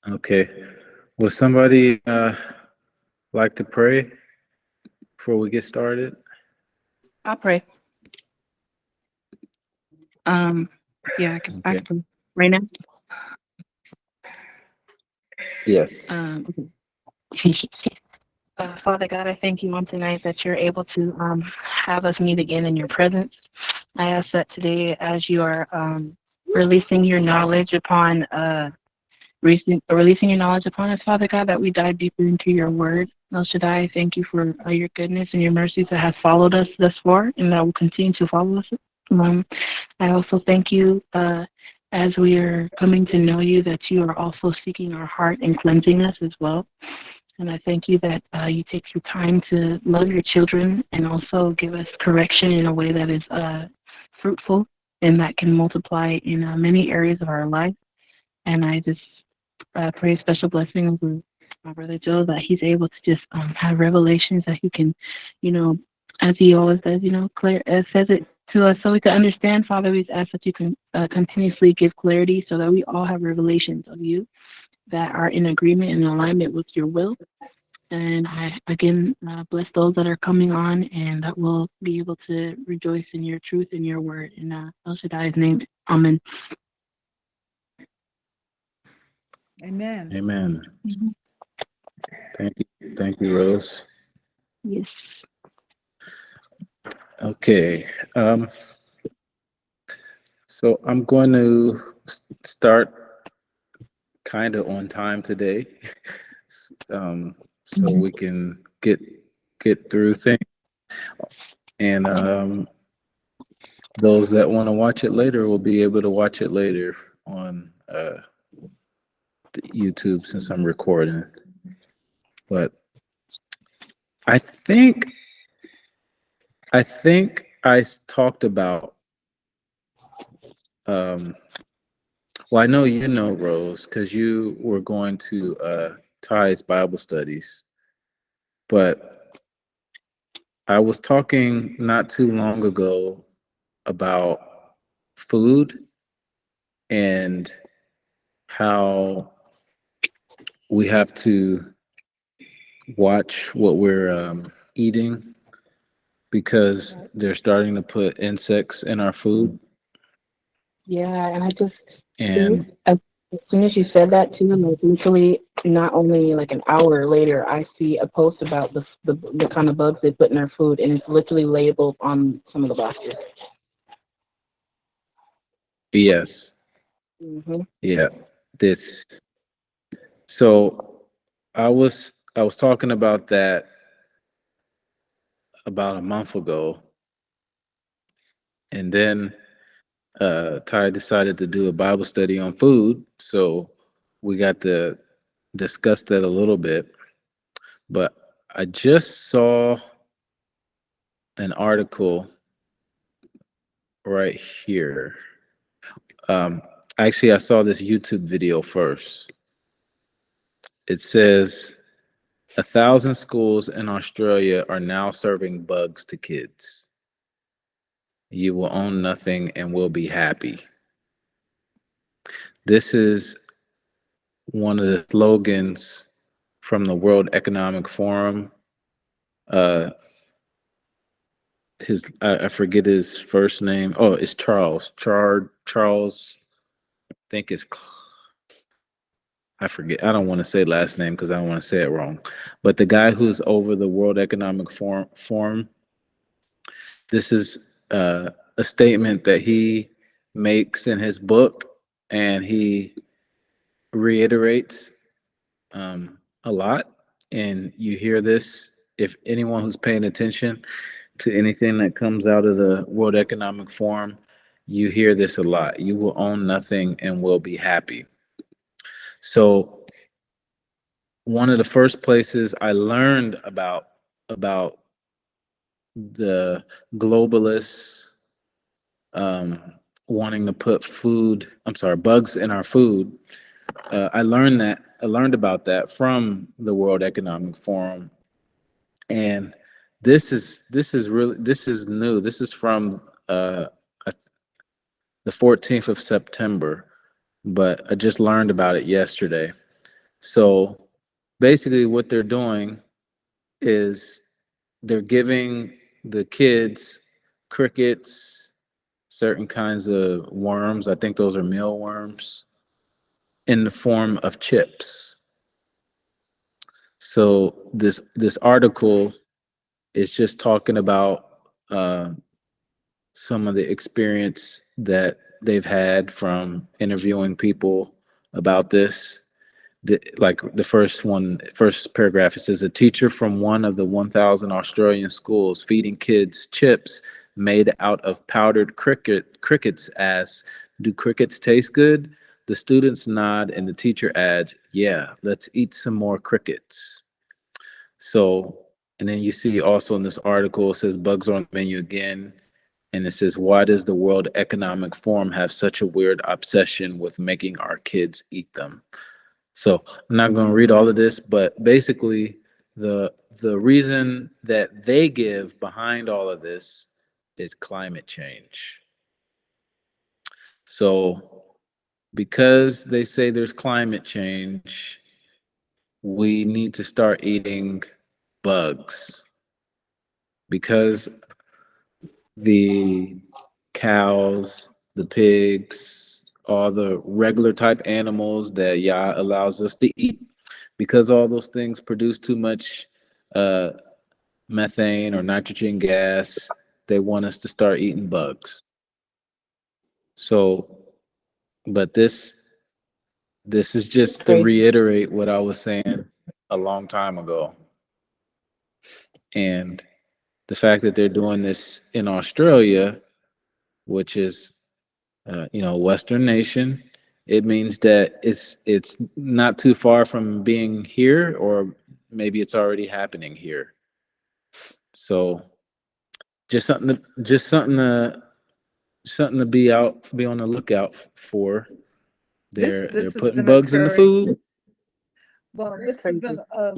Okay. Would somebody like to pray before we get started? I'll pray. Yeah, I Okay. can pray right now. Yes. Father God, I thank you on tonight that you're able to have us meet again in your presence. I ask that today, as you are releasing your knowledge upon releasing your knowledge upon us, Father God, that we dive deeper into your word. El Shaddai, I thank you for your goodness and your mercies that have followed us thus far and that will continue to follow us. I also thank you as we are coming to know you that you are also seeking our heart and cleansing us as well. And I thank you that you take your time to love your children and also give us correction in a way that is fruitful and that can multiply in many areas of our life. And I just pray a special blessing over my brother Joe that he's able to just have revelations that he can, as he always does, clear says it to us so we can understand. Father, we ask that you can continuously give clarity so that we all have revelations of you that are in agreement and alignment with your will. And I, again, bless those that are coming on and that will be able to rejoice in your truth and your word. In El Shaddai's name, amen. Amen. Amen. Mm-hmm. Thank you, Rose. Yes. Okay. So I'm going to start kind of on time today, so we can get through things. And those that want to watch it later will be able to watch it later on the YouTube since I'm recording. But I think I talked about. Well, I know you know Rose because you were going to Ty's Bible studies, but I was talking not too long ago about food and how we have to watch what we're eating because they're starting to put insects in our food. Yeah, and I just And as soon as you said that too, like literally not only like an hour later, I see a post about the kind of bugs they put in their food, and it's literally labeled on some of the boxes. yes, Mm-hmm. yeah, this. So I was talking about that about a month ago, and then Ty decided to do a Bible study on food, so we got to discuss that a little bit. But I just saw an article right here. Um, Actually, I saw this YouTube video first. It says 1,000 schools in Australia are now serving bugs to kids. You will own nothing and will be happy. This is one of the slogans from the World Economic Forum. Uh, I forget his first name. Oh, it's Charles. Charles. I think it's. I forget. I don't want to say last name because I don't want to say it wrong. But the guy who's over the World Economic Forum. This is a statement that he makes in his book, and he reiterates a lot. And you hear this if anyone who's paying attention to anything that comes out of the World Economic Forum, you hear this a lot. You will own nothing and will be happy. So one of the first places I learned about the globalists um, wanting to put bugs in our food. I learned about that from the World Economic Forum, and this is new. This is from uh, the 14th of September, but I just learned about it yesterday. So basically, what they're doing is they're giving the kids crickets, certain kinds of worms. I think those are mealworms in the form of chips. So this article is just talking about uh, some of the experience that they've had from interviewing people about this. Like the first paragraph, it says a teacher from one of the 1,000 Australian schools feeding kids chips made out of powdered crickets asks, "Do crickets taste good?" The students nod, and the teacher adds, "Yeah, let's eat some more crickets." So, and then you see also in this article, it says bugs are on the menu again. And it says, why does the World Economic Forum have such a weird obsession with making our kids eat them? So I'm not going to read all of this, but basically the reason that they give behind all of this is climate change. So because they say there's climate change, we need to start eating bugs because the cows, the pigs, all the regular type animals that Yah allows us to eat, because all those things produce too much uh, methane or nitrogen gas, they want us to start eating bugs. So, but this is just to Crazy. reiterate what I was saying a long time ago. And the fact that they're doing this in Australia, which is Western nation, it means that it's not too far from being here, or maybe it's already happening here. So just something to be on the lookout for. They're This has putting been bugs in the occurring. food, Well, this has been huh?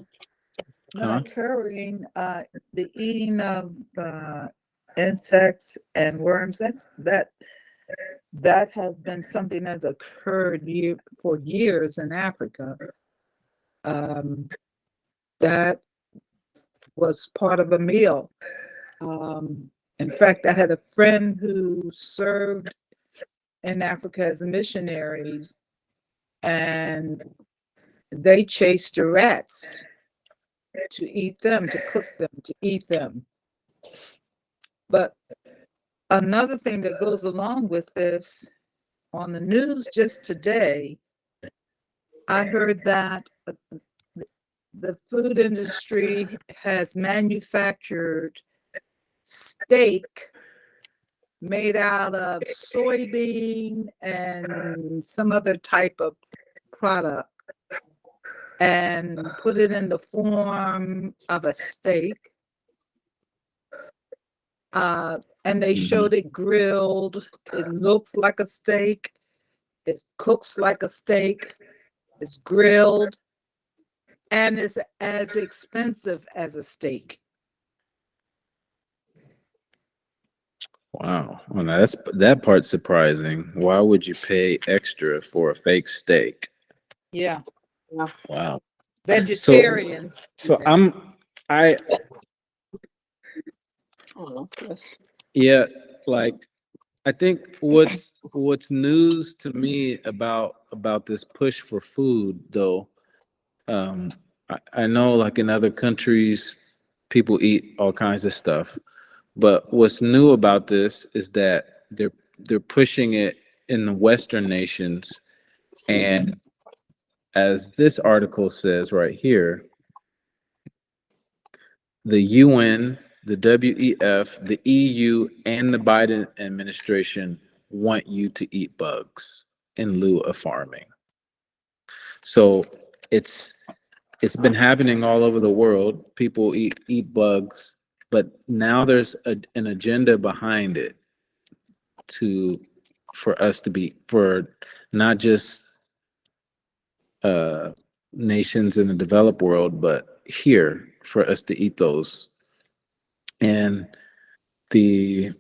occurring. The eating of insects and worms. That has been something that's occurred for years in Africa. That was part of a meal. In fact, I had a friend who served in Africa as a missionary, and they chased the rats to eat them, to cook them, to eat them. But another thing that goes along with this, on the news just today, I heard that the food industry has manufactured steak made out of soybean and some other type of product and put it in the form of a steak. And they showed it grilled. It looks like a steak. It cooks like a steak. It's grilled. And it's as expensive as a steak. Wow. Well, now that part's surprising. Why would you pay extra for a fake steak? Yeah. Wow. Vegetarians. So I yeah, like I think what's news to me about this push for food though, I know like in other countries people eat all kinds of stuff, but what's new about this is that they're pushing it in the Western nations, and as this article says right here, the UN, the WEF, the EU, and the Biden administration want you to eat bugs in lieu of farming. So it's it's been happening all over the world. People eat bugs, but now there's an agenda behind it to for us to be for not just uh, nations in the developed world, but here for us to eat those And the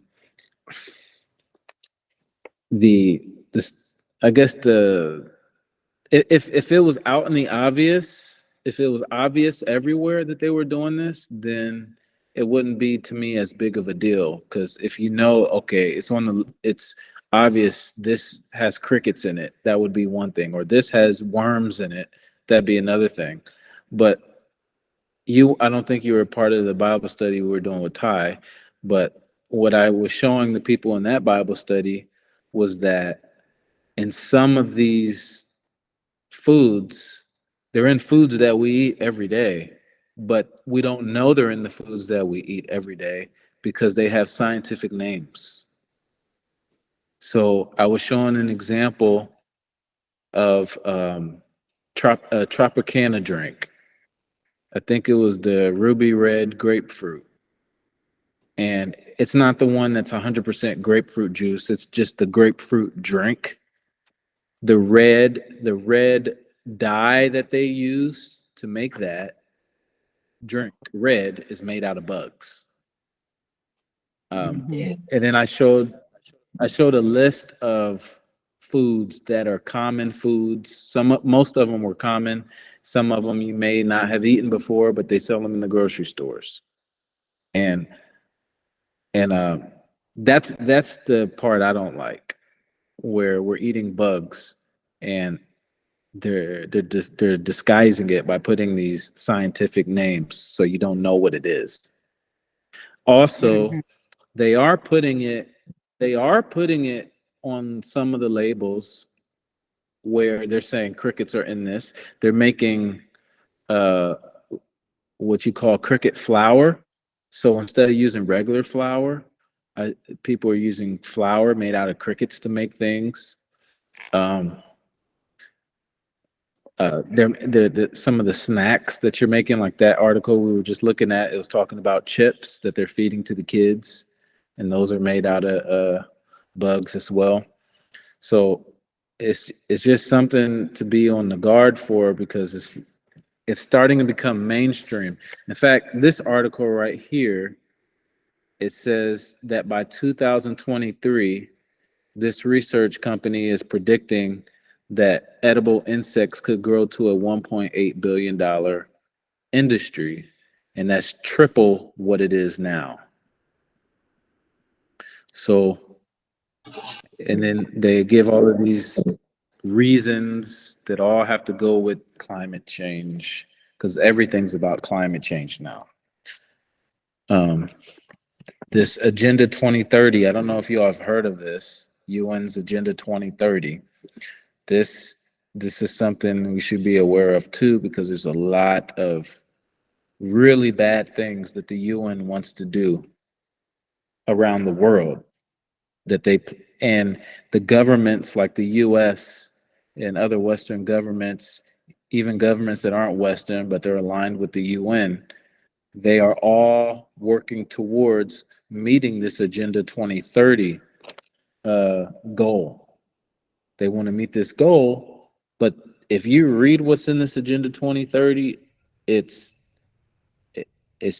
this I guess the if it was out in the obvious, if it was obvious everywhere that they were doing this, then it wouldn't be to me as big of a deal. Because if you know, okay, it's obvious this has crickets in it, that would be one thing, or this has worms in it, that'd be another thing. But I don't think you were part of the Bible study we were doing with Ty, but what I was showing the people in that Bible study was that in some of these foods, they're in foods that we eat every day, but we don't know they're in the foods that we eat every day because they have scientific names. So I was showing an example of Tropicana drink. I think it was the ruby red grapefruit. And it's not the one that's 100% grapefruit juice. It's just the grapefruit drink. The red dye that they use to make that drink red is made out of bugs. And then I showed a list of foods that are common foods. Most of them were common. Some of them you may not have eaten before, but they sell them in the grocery stores. And that's the part I don't like, where we're eating bugs and they're disguising it by putting these scientific names so you don't know what it is. Also, they are putting it on some of the labels where they're saying crickets are in this. They're making uh what you call cricket flour. So instead of using regular flour, people are using flour made out of crickets to make things. Um, some of the snacks that you're making, like that article we were just looking at, it was talking about chips that they're feeding to the kids, and those are made out of bugs as well. So it's just something to be on the guard for, because it's starting to become mainstream. In fact, this article right here, it says that by 2023, this research company is predicting that edible insects could grow to a $1.8 billion industry, and that's triple what it is now. So, and then they give all of these reasons that all have to go with climate change, because everything's about climate change now. This Agenda 2030, I don't know if you all have heard of this, UN's Agenda 2030. This is something we should be aware of too, because there's a lot of really bad things that the UN wants to do around the world, and the governments like the US and other Western governments, even governments that aren't Western but they're aligned with the UN, they are all working towards meeting this Agenda 2030 goal. They want to meet this goal, but if you read what's in this Agenda 2030, it's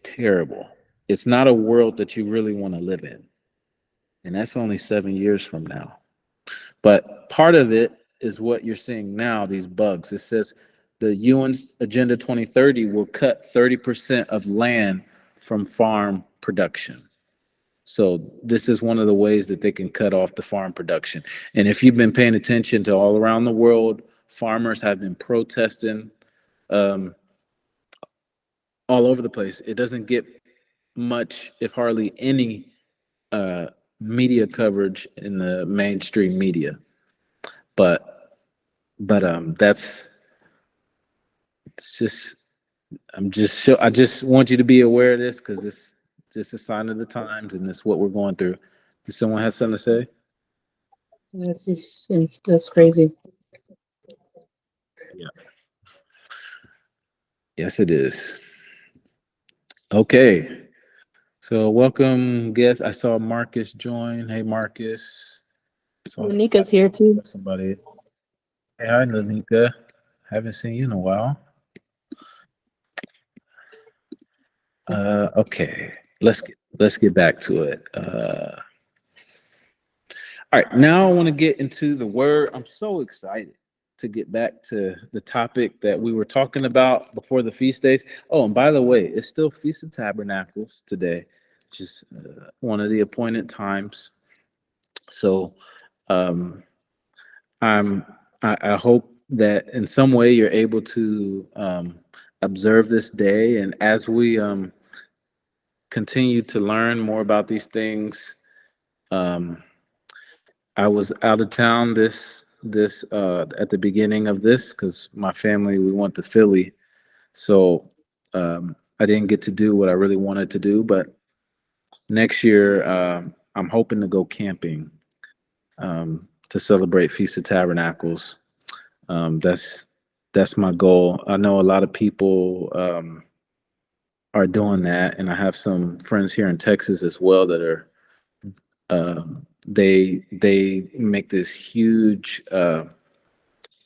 terrible. It's not a world that you really want to live in. And that's only 7 years from now. But part of it is what you're seeing now, these bugs. It says the UN's Agenda 2030 will cut 30% of land from farm production. So this is one of the ways that they can cut off the farm production. And if you've been paying attention to all around the world, farmers have been protesting all over the place. It doesn't get much, if hardly any, media coverage in the mainstream media. But that's it's just I just want you to be aware of this, because it's just a sign of the times, and it's what we're going through. Does someone have something to say? That's crazy. Yeah. Yes, it is. Okay. So welcome, guests. I saw Marcus join. Hey, Marcus. Nika's here too. Somebody. Hey, hi, Lanika. Haven't seen you in a while. Okay. Let's let's get back to it. All right, now I want to get into the word. I'm so excited to get back to the topic that we were talking about before the feast days. Oh, and by the way, it's still Feast of Tabernacles today, which is one of the appointed times. So I hope that in some way you're able to observe this day, and as we continue to learn more about these things, I was out of town this at the beginning of this because my family, we went to Philly, so I didn't get to do what I really wanted to do. But next year, I'm hoping to go camping to celebrate Feast of Tabernacles. That's my goal. I know a lot of people are doing that, and I have some friends here in Texas as well that are they make this huge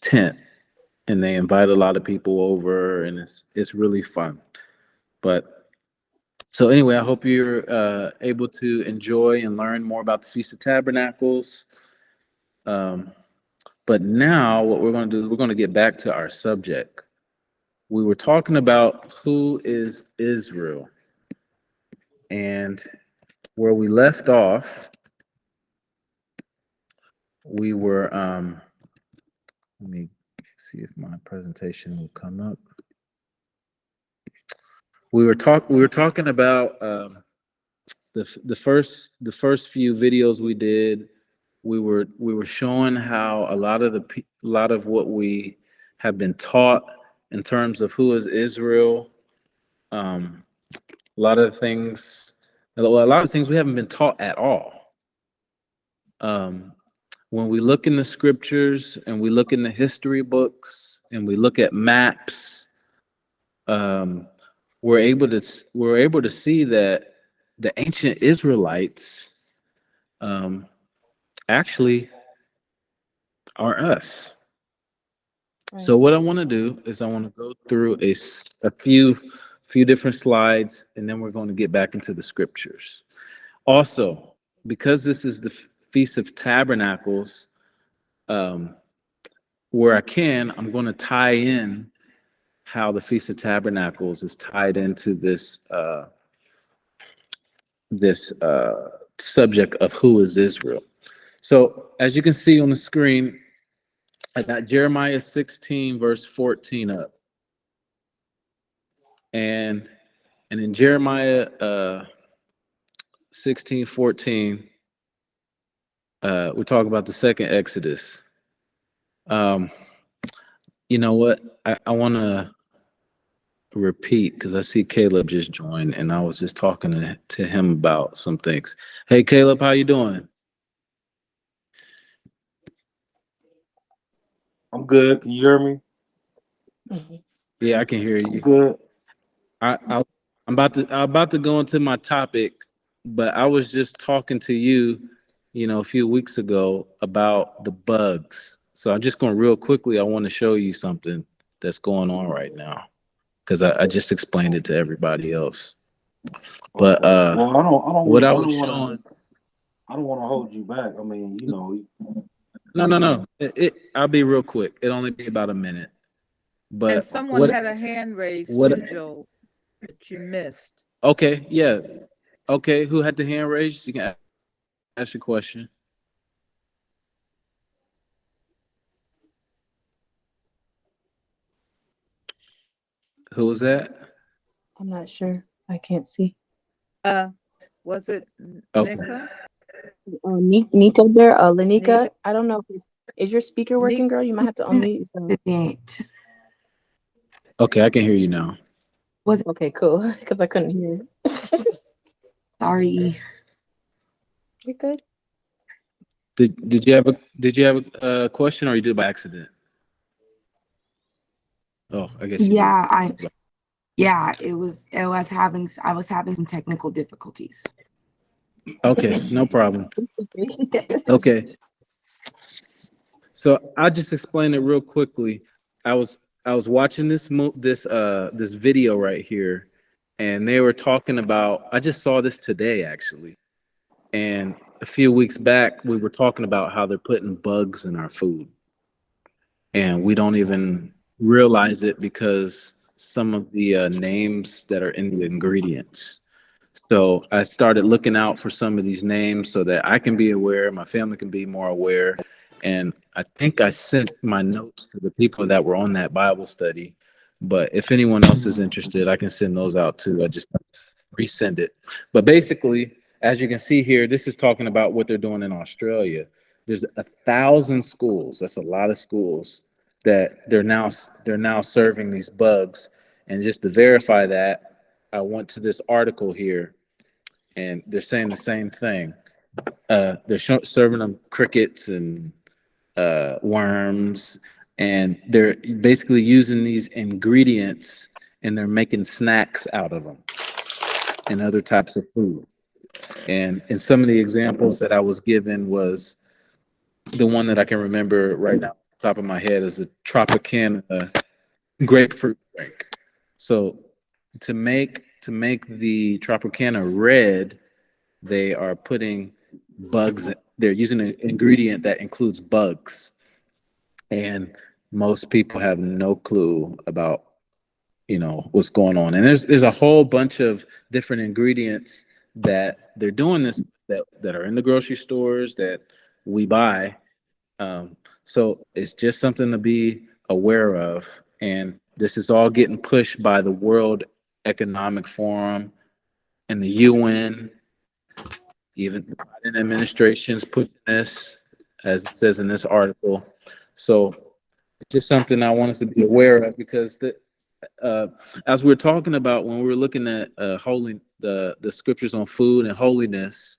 tent, and they invite a lot of people over, and it's really fun. But so anyway, I hope you're able to enjoy and learn more about the Feast of Tabernacles. But now what we're going to do, we're going to get back to our subject. We were talking about who is Israel, and where we left off, we were let me see if my presentation will come up. We were talking about the first few videos we did. We were showing how a lot of what we have been taught in terms of who is Israel. A lot of things, a lot of things we haven't been taught at all. When we look in the scriptures and we look in the history books and we look at maps, we're able to see that the ancient Israelites actually are us. So what I want to do is I want to go through a few different slides, and then we're going to get back into the scriptures. Also, because this is the Feast of Tabernacles, where I can, I'm going to tie in how the Feast of Tabernacles is tied into this subject of who is Israel. So as you can see on the screen, I got Jeremiah 16 verse 14 up, and in Jeremiah 16:14, we talk about the second Exodus. You know what? I want to repeat because I see Caleb just joined, and I was just talking to him about some things. Hey, Caleb, how you doing? I'm good. Can you hear me? Yeah, I can hear you. I'm good. I'm about to go into my topic, but I was just talking to you, a few weeks ago about the bugs. So I'm just going real quickly. I want to show you something that's going on right now because I just explained it to everybody else. But well, I don't what I want was showing. I don't want to hold you back. I mean, No. I'll be real quick. It'll only be about a minute. But And someone had a hand raised too, Joe, that you missed. Okay, yeah. Okay, who had the hand raised? You can ask your question. Who was that? I'm not sure. I can't see. Was it Okay. Nika? Nico there, Lanika. Nika? I don't know. Is your speaker working, girl? You might have to unmute yourself. Okay, I can hear you now. Okay, cool. Because I couldn't hear. Sorry. You're good. Did you have a question, or you did it by accident? Oh, I guess you did. I was having some technical difficulties. Okay, no problem. Okay. So I'll just explain it real quickly. I was watching this video right here, and they were talking about, I just saw this today actually. And a few weeks back, we were talking about how they're putting bugs in our food. And we don't even realize it because some of the names that are in the ingredients. So I started looking out for some of these names so that I can be aware, my family can be more aware. And I think I sent my notes to the people that were on that Bible study. But if anyone else is interested, I can send those out too. I just resend it. But basically, as you can see here, this is talking about what they're doing in Australia. There's 1,000 schools. That's a lot of schools that they're now serving these bugs. And just to verify that, I went to this article here, and they're saying the same thing. They're serving them crickets and worms, and they're basically using these ingredients, and they're making snacks out of them and other types of food. And some of the examples that I was given was the one that I can remember right now, off the top of my head, is the Tropicana grapefruit drink. So to make the Tropicana red, they are putting bugs. They're using an ingredient that includes bugs, and most people have no clue about what's going on. And there's a whole bunch of different ingredients that they're doing this that are in the grocery stores that we buy. So it's just something to be aware of. And this is all getting pushed by the World Economic Forum and the UN. Even the Biden administration's pushing this, as it says in this article. So it's just something I want us to be aware of, because as we're talking about when we were looking at the scriptures on food and holiness,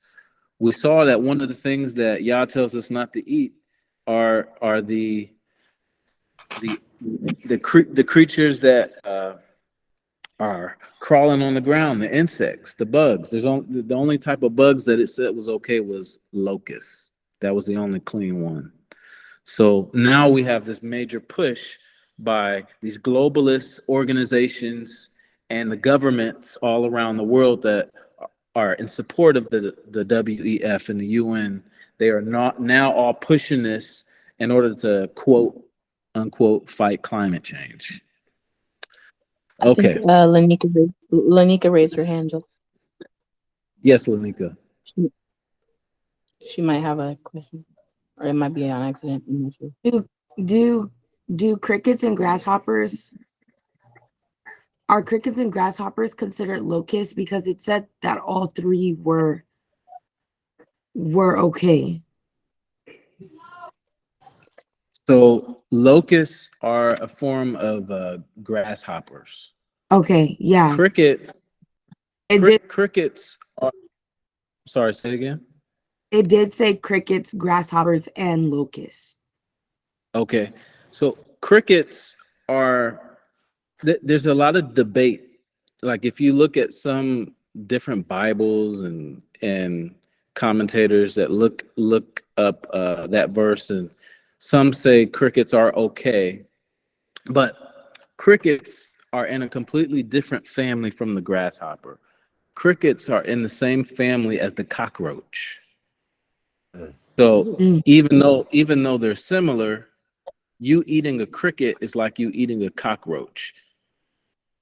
we saw that one of the things that Yah tells us not to eat are the creatures that are crawling on the ground, the insects, the bugs. The only type of bugs that it said was okay was locusts. That was the only clean one. So now we have this major push by these globalist organizations and the governments all around the world that are in support of the WEF and the UN. They are not now all pushing this in order to quote unquote fight climate change. Okay. I think Lanika raised her hand. Joe. Yes, Lanika. She might have a question, or it might be on accident. I'm not sure. Do crickets and grasshoppers, are crickets and grasshoppers considered locusts? Because it said that all three were okay. So locusts are a form of grasshoppers. Okay, yeah. Crickets. Crickets are. Sorry, say it again. It did say crickets, grasshoppers, and locusts. Okay. So crickets are. There's a lot of debate. Like if you look at some different Bibles and commentators that look up that verse, and some say crickets are okay, but crickets are in a completely different family from the grasshopper. Crickets are in the same family as the cockroach. So even though they're similar, you eating a cricket is like you eating a cockroach.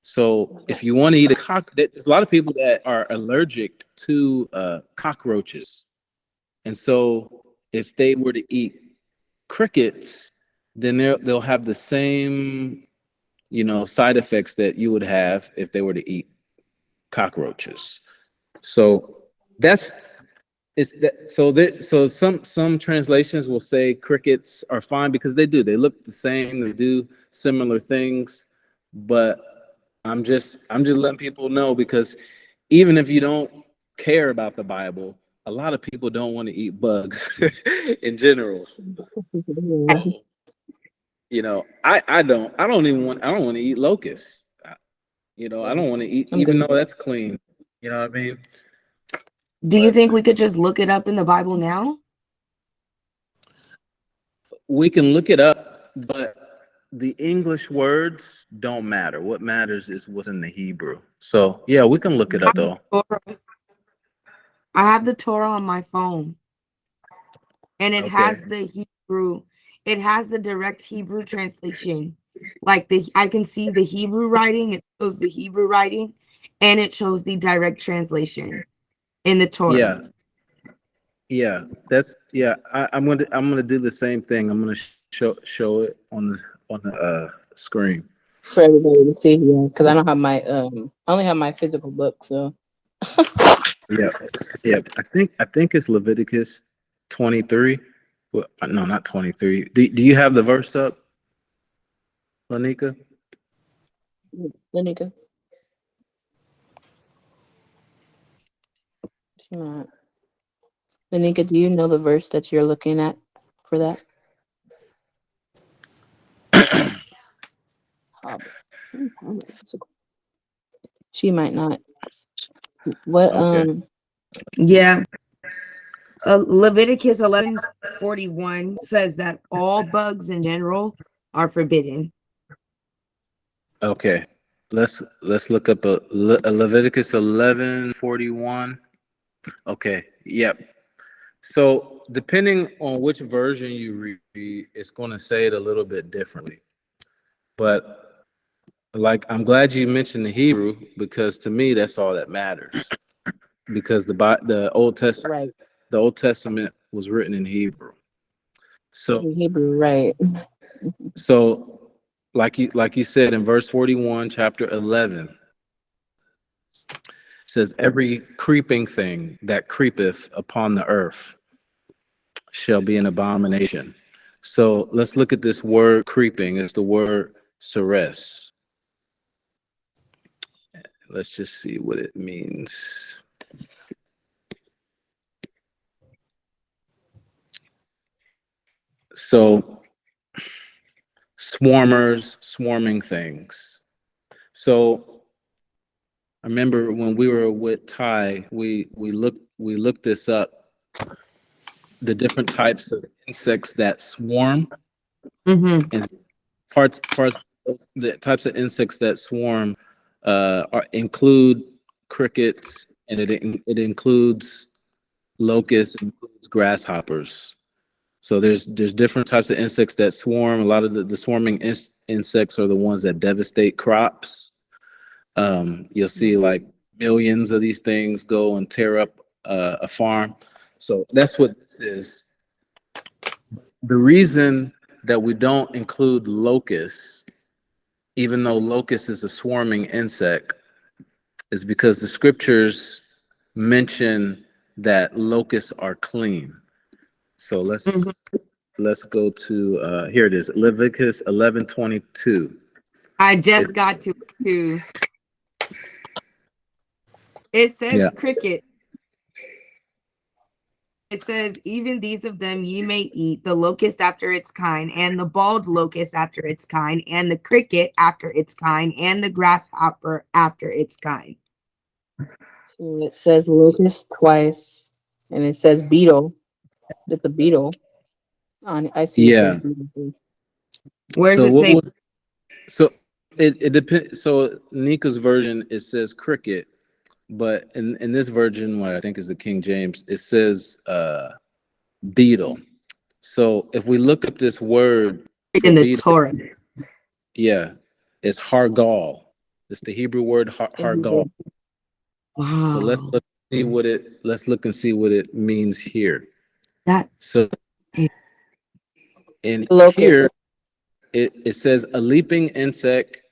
So if you want to eat there's a lot of people that are allergic to cockroaches. And so if they were to eat crickets, then they'll have the same, side effects that you would have if they were to eat cockroaches. So so some translations will say crickets are fine because they look the same, they do similar things, but I'm just letting people know, because even if you don't care about the Bible, a lot of people don't want to eat bugs in general. I don't want to eat locusts. I don't want to eat, even though that's clean. You know what I mean? Do you think we could just look it up in the Bible now? We can look it up, but the English words don't matter. What matters is what's in the Hebrew. So yeah, we can look it up though. I have the Torah on my phone, and it Okay. has the Hebrew. It has the direct Hebrew translation. Like I can see the Hebrew writing. It shows the Hebrew writing, and it shows the direct translation in the Torah. Yeah. Yeah, I'm gonna do the same thing. I'm gonna show it on the screen. For everybody to see, yeah, because I don't have my I only have my physical book, so Yeah, yeah. I think it's Leviticus 23. Well, no, not 23. Do you have the verse up, Lanika? Lenika. Not. Lenika, do you know the verse that you're looking at for that? She might not. What Okay. Yeah. Leviticus 11:41 says that all bugs in general are forbidden. Okay. Let's look up a Leviticus 11:41. Okay. Yep. So depending on which version you read, it's going to say it a little bit differently. But like, I'm glad you mentioned the Hebrew, because to me that's all that matters. Because the Old Testament was written in Hebrew. So in Hebrew, right? so like you said in verse 41, chapter 11, says, every creeping thing that creepeth upon the earth shall be an abomination. So let's look at this word creeping. It's the word seres. Let's just see what it means. So swarmers, swarming things. So I remember when we were with Ty, we looked this up, the different types of insects that swarm, and parts the types of insects that swarm include crickets, and it includes locusts, includes grasshoppers. So there's different types of insects that swarm. A lot of the swarming insects are the ones that devastate crops. You'll see like millions of these things go and tear up a farm. So that's what this is. The reason that we don't include locusts, even though locust is a swarming insect, is because the scriptures mention that locusts are clean. So let's go to here it is, Leviticus 11:22. I just got to it too. It says cricket. It says, even these of them ye may eat, the locust after its kind, and the bald locust after its kind, and the cricket after its kind, and the grasshopper after its kind. So it says locust twice, and it says beetle. It's a beetle. I see it says beetle. Where's So it saying? So it depends. So Nika's version, it says cricket, but in this version, what I think is the King James, it says beetle. So if we look up this word In the beetle, Torah. yeah, it's hargal. It's the Hebrew word hargal. Wow. So let's look and see what it means here. That So in locust. here it says a leaping insect,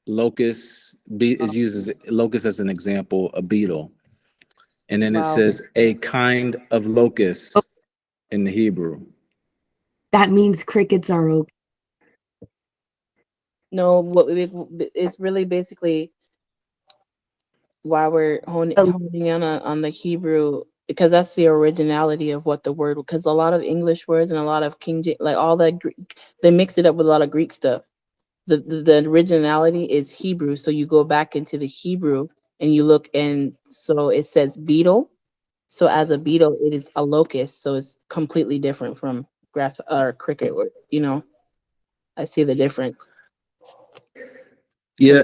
locust is used as locust as an example, a beetle. And then it says a kind of locust in the Hebrew. That means crickets are okay. No, it's really basically why we're honing in on the Hebrew, because that's the originality of what the word. Because a lot of English words and a lot of King James, like all that, they mix it up with a lot of Greek stuff. The originality is Hebrew, so you go back into the Hebrew and you look, and so it says beetle. So as a beetle, it is a locust, so it's completely different from grass or cricket. Or I see the difference. Yeah.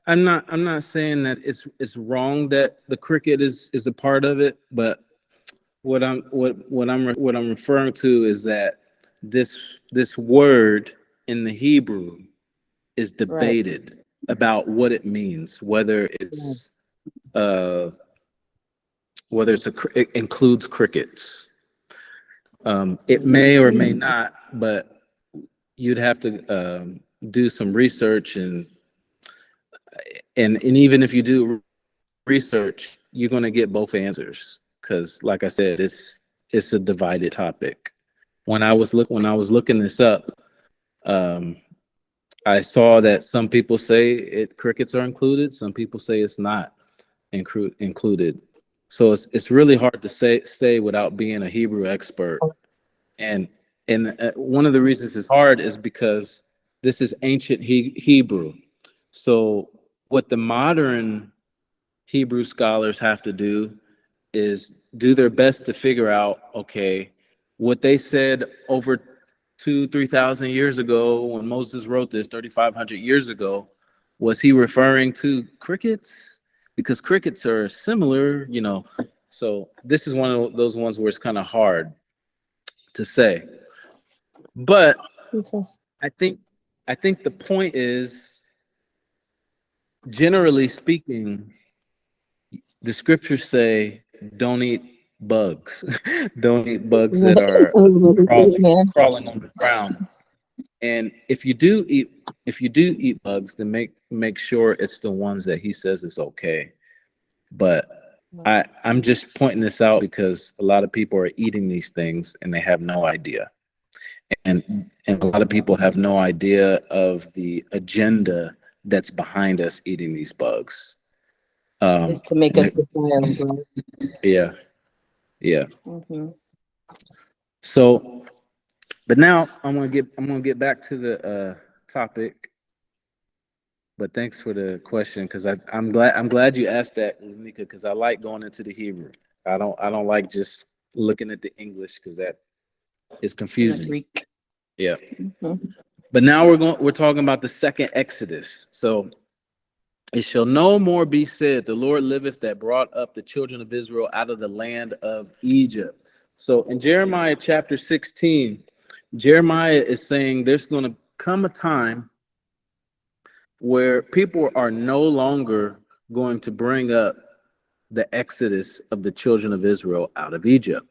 I'm not saying that it's wrong that the cricket is a part of it, but what I'm referring to is that this word in the Hebrew is Right. debated about what it means, Right. uh it includes crickets. It may or may not, but you'd have to do some research, and even if you do research, you're going to get both answers because, like I said, it's a divided topic. When I was looking this up, um, I saw that some people say crickets are included, some people say it's not included. So it's really hard to stay without being a Hebrew expert. And one of the reasons it's hard is because this is ancient Hebrew. So what the modern Hebrew scholars have to do is do their best to figure out, okay, what they said over 3,000 years ago when Moses wrote this 3,500 years ago, was he referring to crickets? Because crickets are similar, you know. So this is one of those ones where it's kind of hard to say. But Jesus. I think the point is, generally speaking, the scriptures say don't eat bugs. Don't eat bugs that are Amen. crawling on the ground. And if you do eat bugs, then make sure it's the ones that he says is okay. But I'm just pointing this out because a lot of people are eating these things and they have no idea. And a lot of people have no idea of the agenda that's behind us eating these bugs. It's to make and us defiled, right? yeah, yeah. Mm-hmm. So, but now I'm gonna get back to the topic. But thanks for the question, because I'm glad you asked that, Nika, because I like going into the Hebrew. I don't like just looking at the English because that is And a confusing. Greek. Yeah. Mm-hmm. But now we're talking about the second Exodus. So it shall no more be said, the Lord liveth that brought up the children of Israel out of the land of Egypt. So in Jeremiah chapter 16, Jeremiah is saying there's going to come a time where people are no longer going to bring up the exodus of the children of Israel out of Egypt.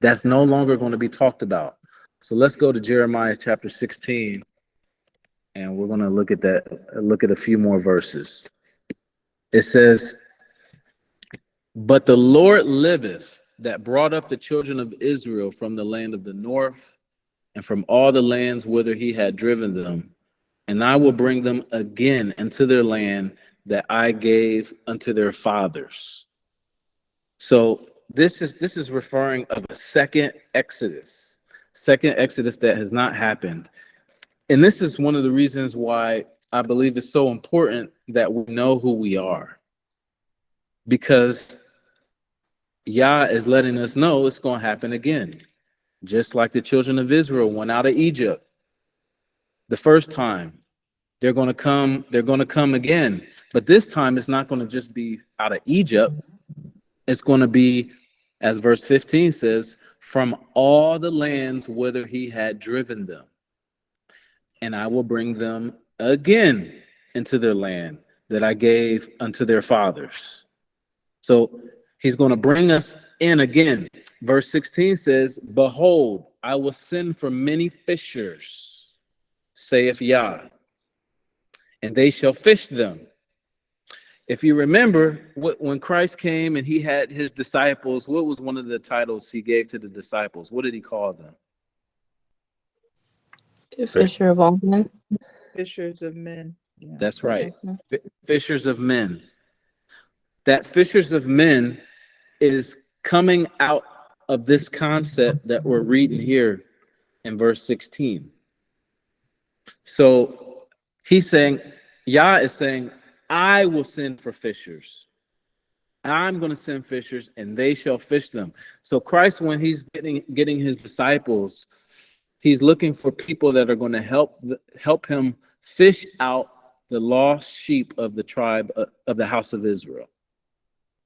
That's no longer going to be talked about. So let's go to Jeremiah chapter 16, and we're going to look at a few more verses. It says, but the Lord liveth that brought up the children of Israel from the land of the north and from all the lands whither he had driven them. And I will bring them again into their land that I gave unto their fathers. So this is referring of a second Exodus that has not happened. And this is one of the reasons why I believe it's so important that we know who we are. Because Yah is letting us know it's going to happen again. Just like the children of Israel went out of Egypt the first time. They're going to come again. But this time it's not going to just be out of Egypt. It's going to be, as verse 15 says, from all the lands whither he had driven them. And I will bring them again into their land that I gave unto their fathers. So he's going to bring us in again. Verse 16 says, behold, I will send for many fishers, saith Yah, and they shall fish them. If you remember, when Christ came and he had his disciples, what was one of the titles he gave to the disciples? What did he call them? The fisher of all men. Fishers of men. Yeah. That's right. Mm-hmm. Fishers of men. That fishers of men is coming out of this concept that we're reading here in verse 16. So he's saying, Yah is saying, I will send for fishers. I'm going to send fishers and they shall fish them. So Christ, when he's getting his disciples, he's looking for people that are going to help him fish out the lost sheep of the tribe of the house of Israel.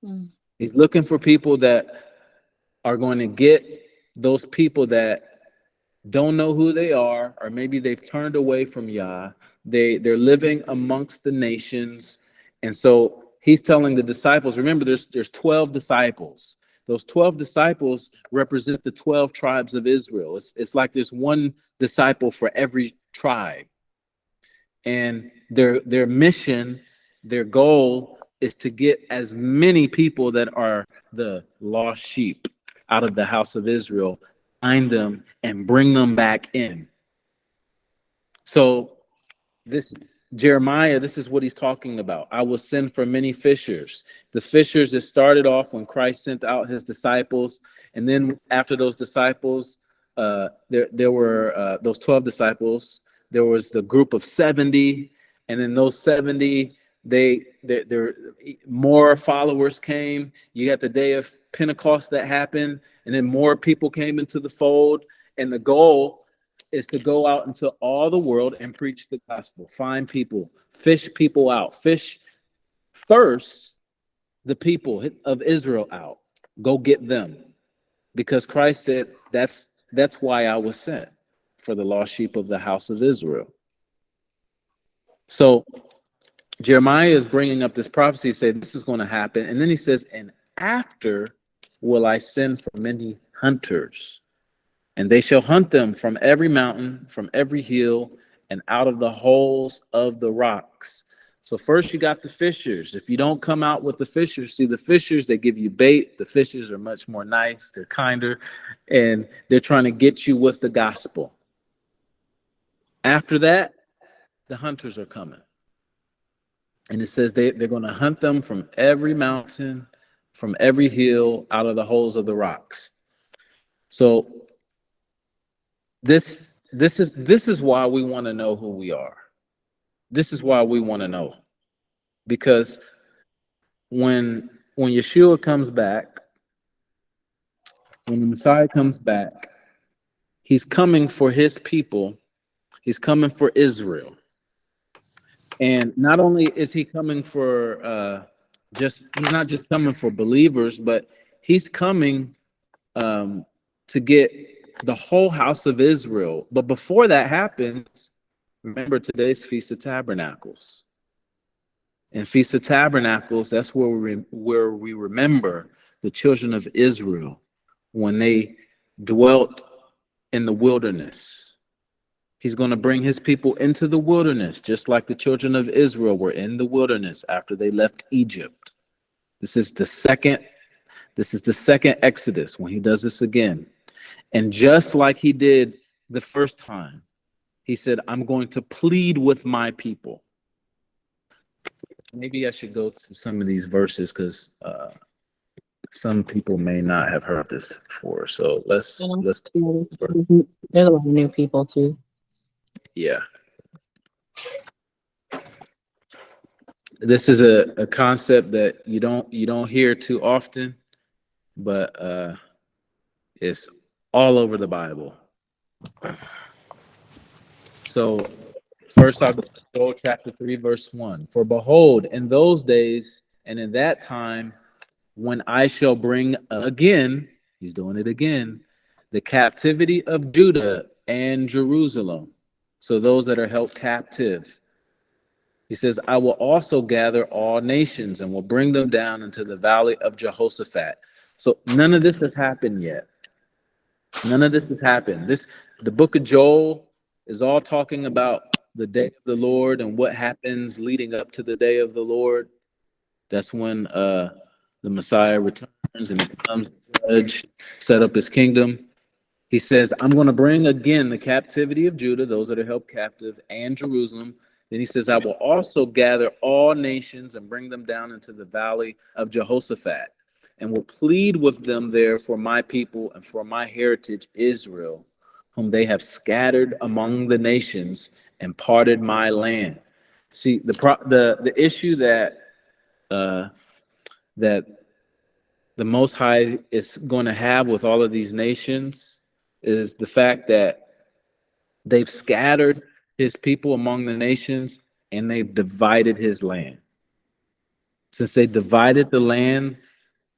Mm. He's looking for people that are going to get those people that don't know who they are, or maybe they've turned away from Yah. They're living amongst the nations. And so he's telling the disciples, remember, there's 12 disciples. Those 12 disciples represent the 12 tribes of Israel. It's like there's one disciple for every tribe. And their mission, their goal is to get as many people that are the lost sheep out of the house of Israel, find them and bring them back in. So this Jeremiah, this is what he's talking about. I will send for many fishers. The fishers, it started off when Christ sent out his disciples. And then after those disciples, there were those 12 disciples. There was the group of 70. And then those 70, there more followers came. You got the day of Pentecost that happened. And then more people came into the fold. And the goal is to go out into all the world and preach the gospel. Find people, fish people out, fish first the people of Israel out. Go get them, because Christ said that's why I was sent, for the lost sheep of the house of Israel. So Jeremiah is bringing up this prophecy, say this is going to happen, and then he says, and after will I send for many hunters. And they shall hunt them from every mountain, from every hill, and out of the holes of the rocks. So first you got the fishers. If you don't come out with the fishers, see the fishers, they give you bait. The fishers are much more nice. They're kinder. And they're trying to get you with the gospel. After that, the hunters are coming. And it says they're going to hunt them from every mountain, from every hill, out of the holes of the rocks. So This is why we want to know who we are. This is why we want to know. Because when Yeshua comes back, when the Messiah comes back, he's coming for his people. He's coming for Israel. And not only is he coming for he's not just coming for believers, but he's coming to get the whole house of Israel. But before that happens, remember today's Feast of Tabernacles. And Feast of Tabernacles, that's where we remember the children of Israel when they dwelt in the wilderness. He's going to bring his people into the wilderness, just like the children of Israel were in the wilderness after they left Egypt. This is the second Exodus, when he does this again. And just like he did the first time, he said, I'm going to plead with my people. Maybe I should go to some of these verses, because some people may not have heard this before. So let's There's a lot of new people too. Yeah. This is a concept that you don't hear too often, but it's all over the Bible. So first I'll go to Joel chapter 3, verse 1. For behold, in those days and in that time, when I shall bring again, he's doing it again, the captivity of Judah and Jerusalem. So those that are held captive. He says, I will also gather all nations and will bring them down into the valley of Jehoshaphat. So none of this has happened yet. None of this has happened. The book of Joel is all talking about the day of the Lord and what happens leading up to the day of the Lord. That's when the Messiah returns and he becomes judge, set up his kingdom. He says, I'm going to bring again the captivity of Judah, those that are held captive, and Jerusalem. Then he says, I will also gather all nations and bring them down into the valley of Jehoshaphat, and will plead with them there for my people and for my heritage Israel, whom they have scattered among the nations and parted my land. See, the issue that that the Most High is going to have with all of these nations is the fact that they've scattered his people among the nations, and they've divided his land. Since they divided the land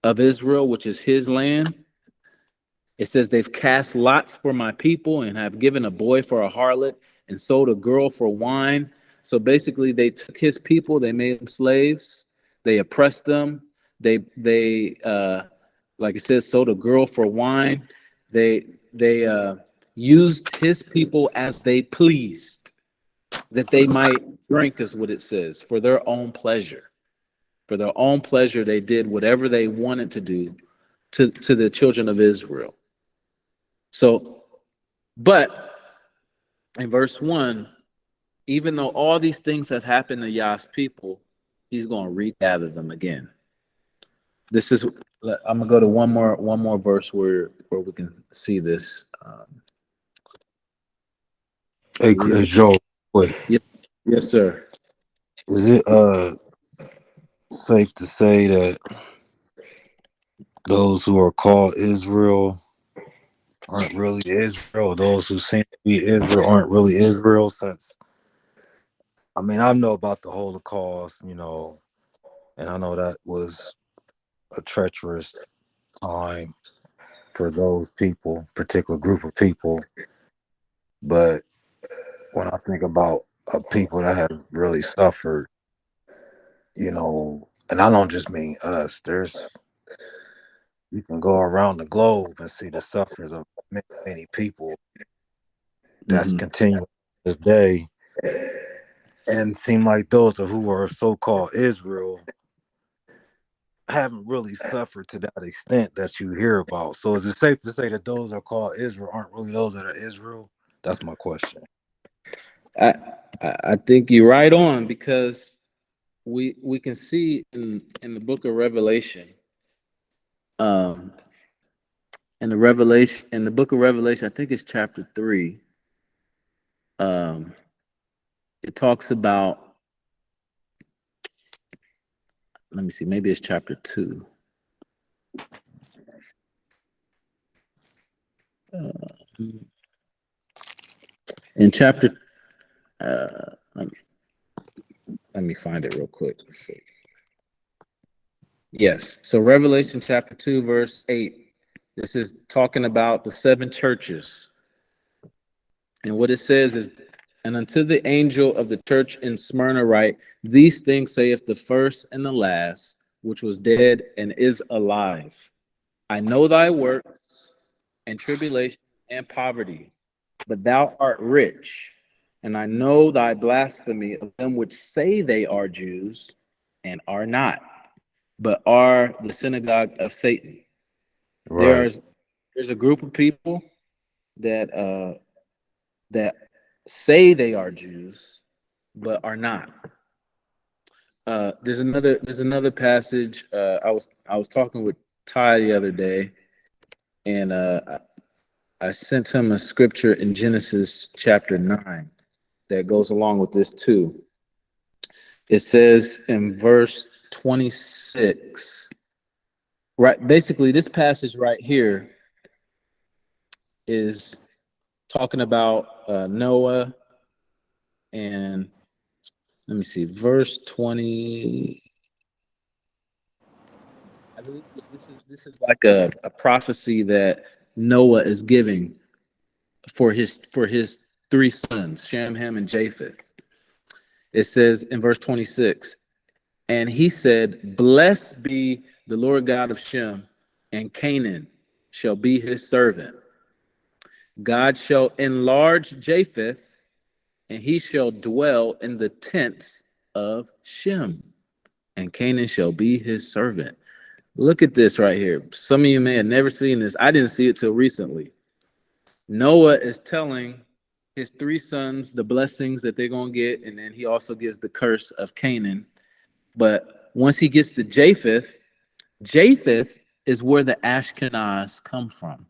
of Israel, which is his land, it says they've cast lots for my people and have given a boy for a harlot and sold a girl for wine. So basically, they took his people, they made them slaves, they oppressed them, they like it says, sold a girl for wine. They used his people as they pleased, that they might drink, is what it says, for their own pleasure. For their own pleasure, they did whatever they wanted to do to the children of Israel. So, but in verse 1, even though all these things have happened to Yah's people, he's going to regather them again. This is, I'm gonna go to one more verse where we can see this. Hey, Joe, wait. Yes, sir. Is it safe to say that those who are called Israel aren't really Israel? Those who seem to be Israel aren't really Israel? Since, I mean, I know about the Holocaust, you know, and I know that was a treacherous time for those people, particular group of people. But when I think about people that have really suffered, you know, and I don't just mean us, you can go around the globe and see the sufferings of many, many people that's continuing to this day, and seem like those who are so-called Israel haven't really suffered to that extent that you hear about. So is it safe to say that those that are called Israel aren't really those that are Israel? That's my question. I think you're right on, because we can see in the book of Revelation, in the book of Revelation, I think it's chapter 3. It talks about, let me see, maybe it's chapter 2. In chapter, let me find it real quick. Yes, so Revelation chapter 2, verse 8. This is talking about the 7 churches. And what it says is, and unto the angel of the church in Smyrna write, these things saith the first and the last, which was dead and is alive. I know thy works and tribulation and poverty, but thou art rich. And I know thy blasphemy of them which say they are Jews and are not, but are the synagogue of Satan. Right. There's a group of people that say they are Jews, but are not. There's another passage. I was talking with Ty the other day, and I sent him a scripture in Genesis chapter 9 that goes along with this too. It says in verse 26, right? Basically, this passage right here is talking about Noah, and let me see, verse 20. I believe this is like a prophecy that Noah is giving for his 3 sons, Shem, Ham, and Japheth. It says in verse 26, and he said, blessed be the Lord God of Shem, and Canaan shall be his servant. God shall enlarge Japheth, and he shall dwell in the tents of Shem, and Canaan shall be his servant. Look at this right here. Some of you may have never seen this. I didn't see it till recently. Noah is telling his 3 sons the blessings that they're going to get, and then he also gives the curse of Canaan. But once he gets to Japheth is where the Ashkenaz come from.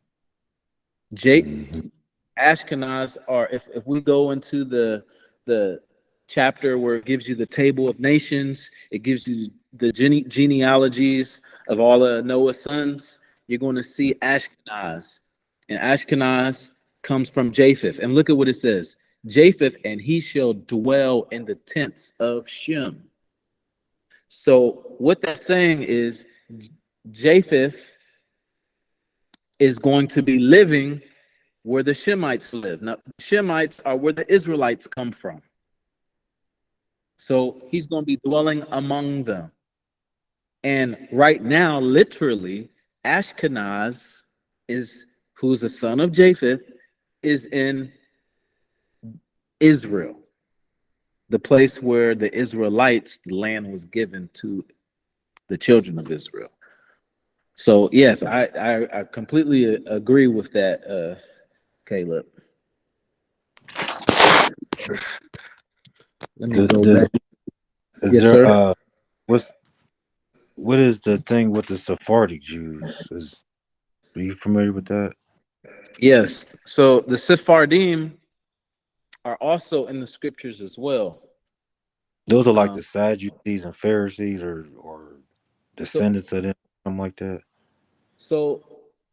Ashkenaz are, if we go into the chapter where it gives you the table of nations, it gives you the genealogies of all of Noah's sons, you're going to see Ashkenaz. And Ashkenaz comes from Japheth. And look at what it says. Japheth, and he shall dwell in the tents of Shem. So what that's saying is Japheth is going to be living where the Shemites live. Now, Shemites are where the Israelites come from. So he's going to be dwelling among them. And right now, literally, Ashkenaz is, who's a son of Japheth, is in Israel, the place where the Israelites, the land was given to the children of Israel. So yes, I completely agree with that, Caleb. Let me go back. Is Yes, there sir. what is the thing with the Sephardic Jews? Are you familiar with that? Yes. So the Sephardim are also in the scriptures as well. Those are like the Sadducees and Pharisees, or descendants of them, something like that. So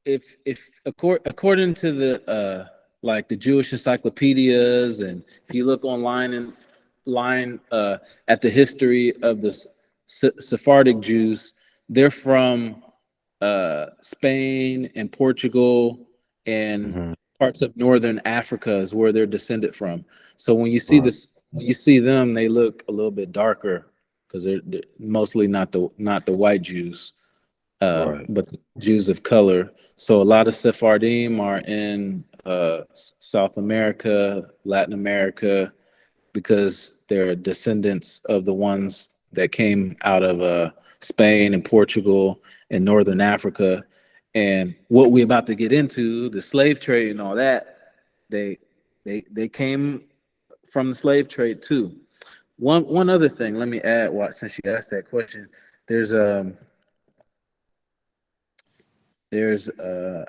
if according to the like the Jewish encyclopedias, and if you look online and at the history of the Sephardic Jews, they're from Spain and Portugal and parts of northern Africa is where they're descended from. So when you see this, when you see them, they look a little bit darker because they're mostly not the white Jews, but Jews of color. So a lot of Sephardim are in South America, Latin America, because they're descendants of the ones that came out of Spain and Portugal and Northern Africa. And what we're about to get into, the slave trade and all that, they came from the slave trade too. One other thing, let me add, since you asked that question, there's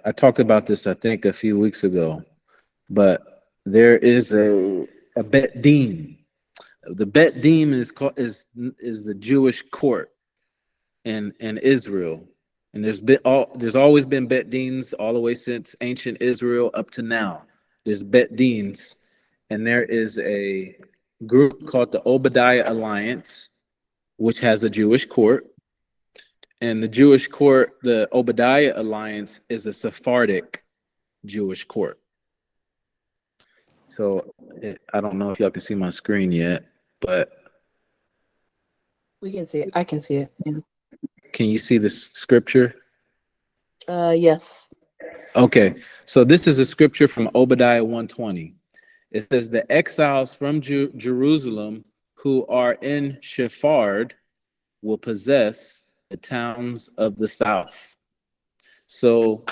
I talked about this I think a few weeks ago, but there is a Bet Din. The Bet Din is the Jewish court in Israel, and there's always been Bet Dins all the way since ancient Israel up to now. There's Bet Dins, and there is a group called the Obadiah Alliance, which has a Jewish court. And the Jewish court, the Obadiah Alliance, is a Sephardic Jewish court. So I don't know if y'all can see my screen yet, but We can see it. I can see it. Yeah. Can you see this scripture? Yes. Okay, so this is a scripture from Obadiah 120. It says, the exiles from Jerusalem who are in Shephard will possess the towns of the south. So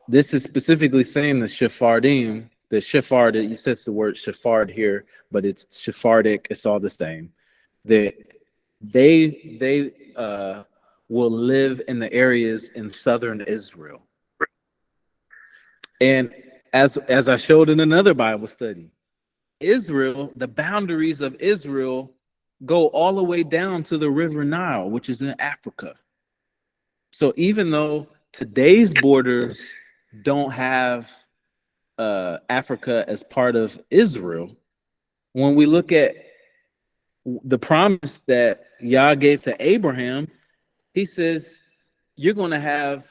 this is specifically saying the Sephardim, the Shephard, it says the word Shephard here, but it's Sephardic, it's all the same. They will live in the areas in southern Israel. And as I showed in another Bible study, Israel, the boundaries of Israel go all the way down to the River Nile, which is in Africa. So even though today's borders don't have Africa as part of Israel, when we look at the promise that Yah gave to Abraham, he says, you're going to have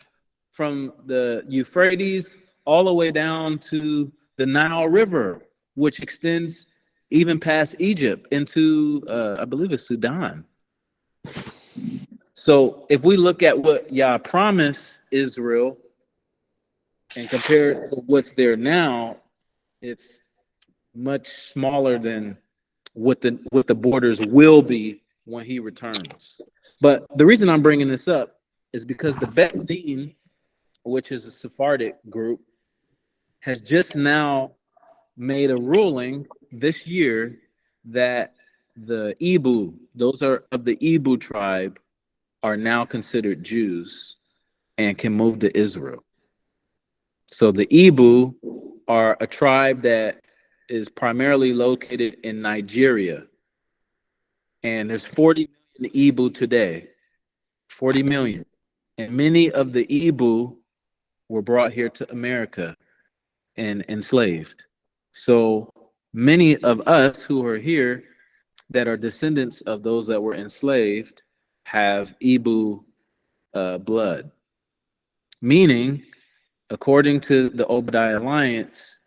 from the Euphrates all the way down to the Nile River, which extends even past Egypt into, I believe it's Sudan. So if we look at what Yah promised Israel and compare it to what's there now, it's much smaller than what the borders will be when he returns. But the reason I'm bringing this up is because the Bet Din, which is a Sephardic group, has just now made a ruling this year that the Ibu, those are of the Ibu tribe, are now considered Jews and can move to Israel. So the Ibu are a tribe that is primarily located in Nigeria. And there's 40 million Ibu today, 40 million. And many of the Ibu were brought here to America and enslaved. So many of us who are here that are descendants of those that were enslaved have Ibu blood, meaning, according to the Obadiah Alliance,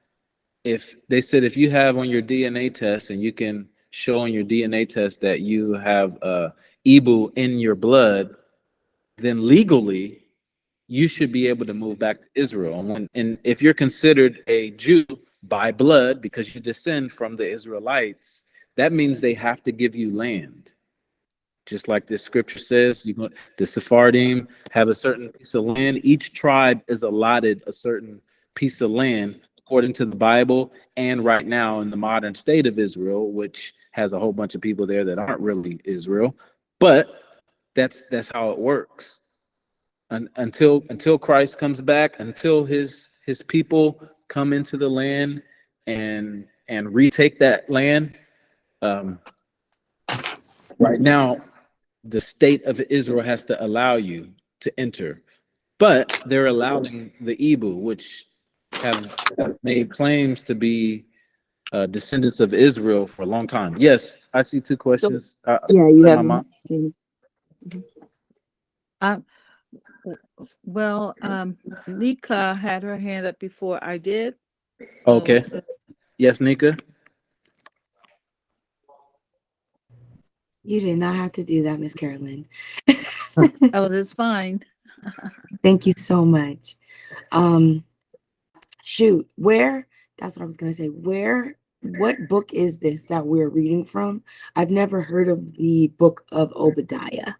if they said if you have on your DNA test and you can show on your DNA test that you have Ibu in your blood, then legally you should be able to move back to Israel. And if you're considered a Jew by blood because you descend from the Israelites, that means they have to give you land. Just like this scripture says, the Sephardim have a certain piece of land. Each tribe is allotted a certain piece of land according to the Bible, and right now in the modern state of Israel, which has a whole bunch of people there that aren't really Israel. But that's how it works. Until Christ comes back, until his people come into the land and retake that land. Right now, the state of Israel has to allow you to enter, but they're allowing the Ibu, which have made claims to be descendants of Israel for a long time. Yes, I see two questions. Yeah, you have my mom. Well, Nika had her hand up before I did. Okay. Yes, Nika. You did not have to do that, Miss Carolyn. Oh, that's fine. Thank you so much. Shoot, that's what I was gonna say. What book is this that we're reading from? I've never heard of the book of Obadiah.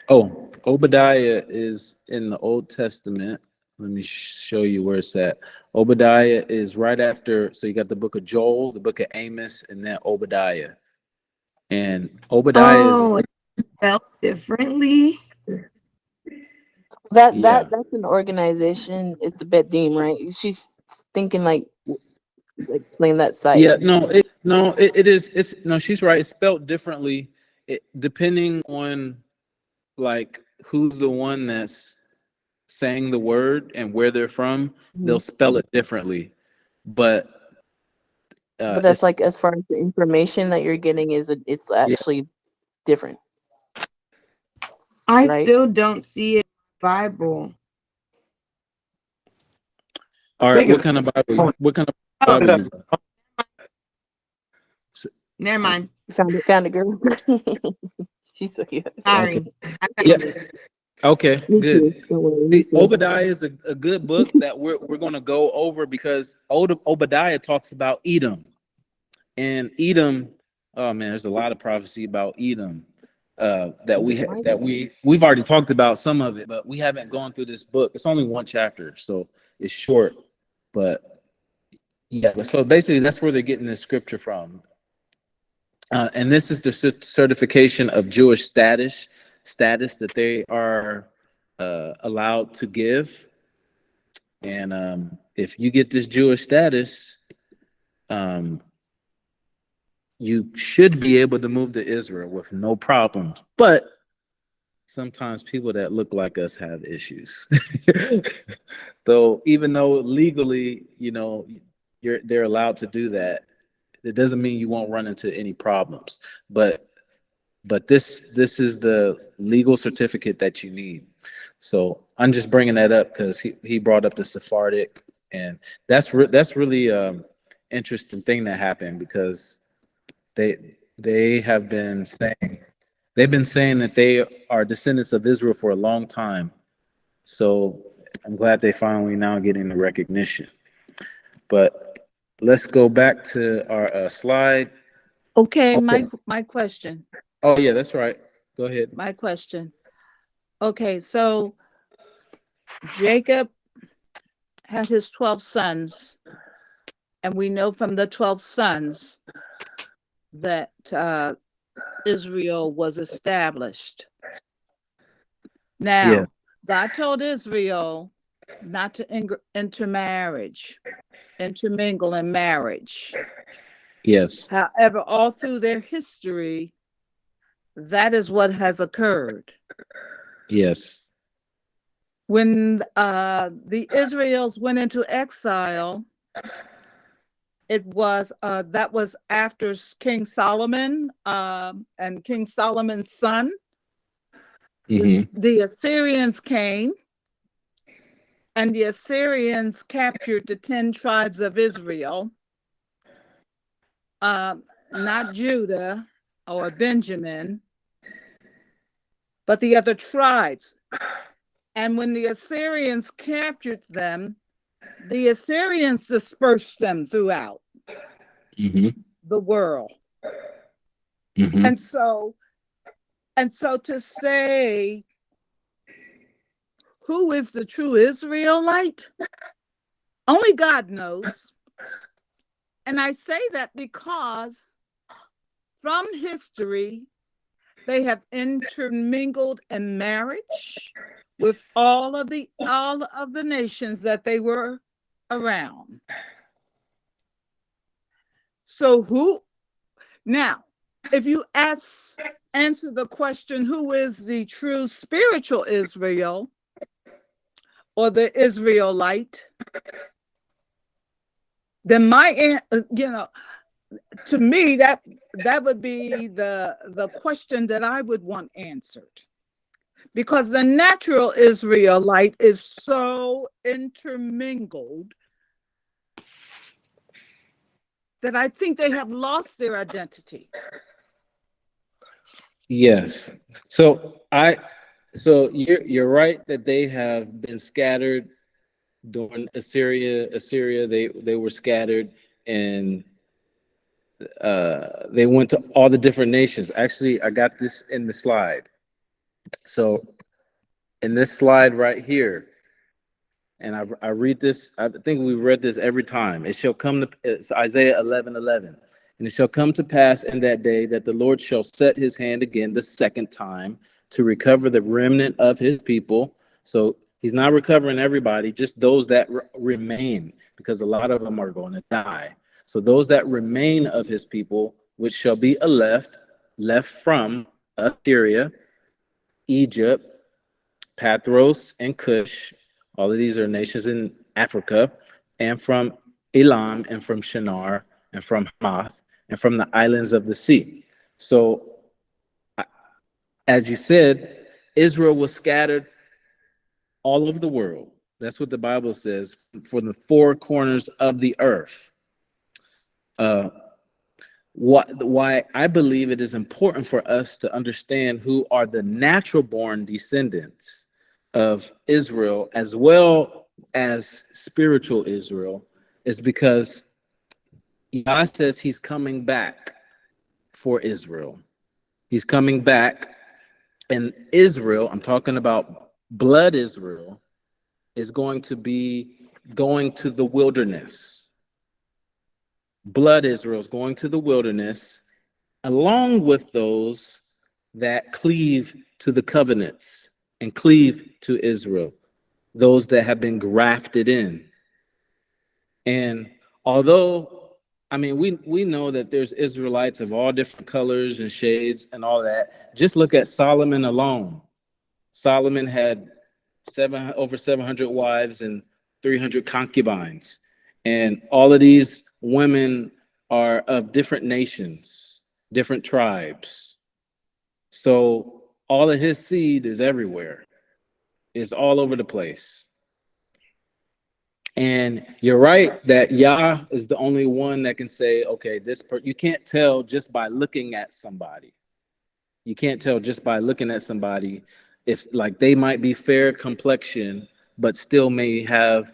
Oh, Obadiah is in the Old Testament. Let me show you where it's at. Obadiah is right after, so you got the book of Joel, the book of Amos, and then Obadiah. And Obadiah it's spelled differently. That's an organization. It's the Bedim, right? She's thinking like playing that site. Yeah, it is. It's no, she's right. It's spelled differently, depending on like who's the one that's saying the word and where they're from. They'll spell it differently, but that's like as far as the information that you're getting it's actually different. I still don't see it in the Bible. All right, what kind of Bible? What kind of Bible? Never mind. Found it, girl. She's so cute. Sorry. Yeah. Okay, good. See, Obadiah is a good book that we're going to go over because Obadiah talks about Edom, and Edom. Oh man, there's a lot of prophecy about Edom we've already talked about some of it, but we haven't gone through this book. It's only one chapter, so it's short. But yeah, so basically that's where they're getting this scripture from. And this is the certification of Jewish status that they are allowed to give. And if you get this Jewish status, you should be able to move to Israel with no problems. But sometimes people that look like us have issues. So even though legally, they're allowed to do that, it doesn't mean you won't run into any problems. But this is the legal certificate that you need. So I'm just bringing that up because he brought up the Sephardic, and that's really interesting thing that happened because they have been saying that they are descendants of Israel for a long time. So I'm glad they finally now getting the recognition. But let's go back to our slide. Okay, my question. Oh yeah, that's right. Go ahead. My question. Okay, so Jacob had his 12 sons, and we know from the 12 sons that Israel was established. Now, God told Israel not to intermingle in marriage. Yes. However, all through their history, that is what has occurred. Yes. When the Israelites went into exile it was that was after King Solomon and King Solomon's son. The Assyrians came, and the Assyrians captured the 10 tribes of Israel, not Judah or Benjamin, but the other tribes. And when the Assyrians captured them, the Assyrians dispersed them throughout the world. And so to say, who is the true Israelite? Only God knows. And I say that because from history, they have intermingled in marriage with all of the nations that they were around. So who now, if you answer the question, who is the true spiritual Israel or the Israelite, then to me, that would be the question that I would want answered. Because the natural Israelite is so intermingled that I think they have lost their identity. Yes. So you're right that they have been scattered during Assyria. They were scattered, and they went to all the different nations. Actually, I got this in the slide. So in this slide right here, and I read this, I think we've read this every time. It shall come to, it's Isaiah 11:11. And it shall come to pass in that day that the Lord shall set his hand again the second time to recover the remnant of his people. So he's not recovering everybody, just those that remain, because a lot of them are going to die. So those that remain of his people, which shall be left from Assyria, Egypt, Pathros, and Cush. All of these are nations in Africa, and from Elam, and from Shinar, and from Hamath, and from the islands of the sea. So, as you said, Israel was scattered all over the world. That's what the Bible says, for the four corners of the earth. Why I believe it is important for us to understand who are the natural born descendants of Israel as well as spiritual Israel is because God says he's coming back for Israel. He's coming back, and Israel, I'm talking about blood Israel, is going to be going to the wilderness. Blood Israel is going to the wilderness, along with those that cleave to the covenants and cleave to Israel, those that have been grafted in. And although, I mean, we know that there's Israelites of all different colors and shades and all that. Just look at Solomon alone. Solomon had over 700 wives and 300 concubines. And all of these women are of different nations, different tribes. So all of his seed is everywhere. It's all over the place. And you're right that Yah is the only one that can say, okay, you can't tell just by looking at somebody. You can't tell just by looking at somebody if like they might be fair complexion, but still may have,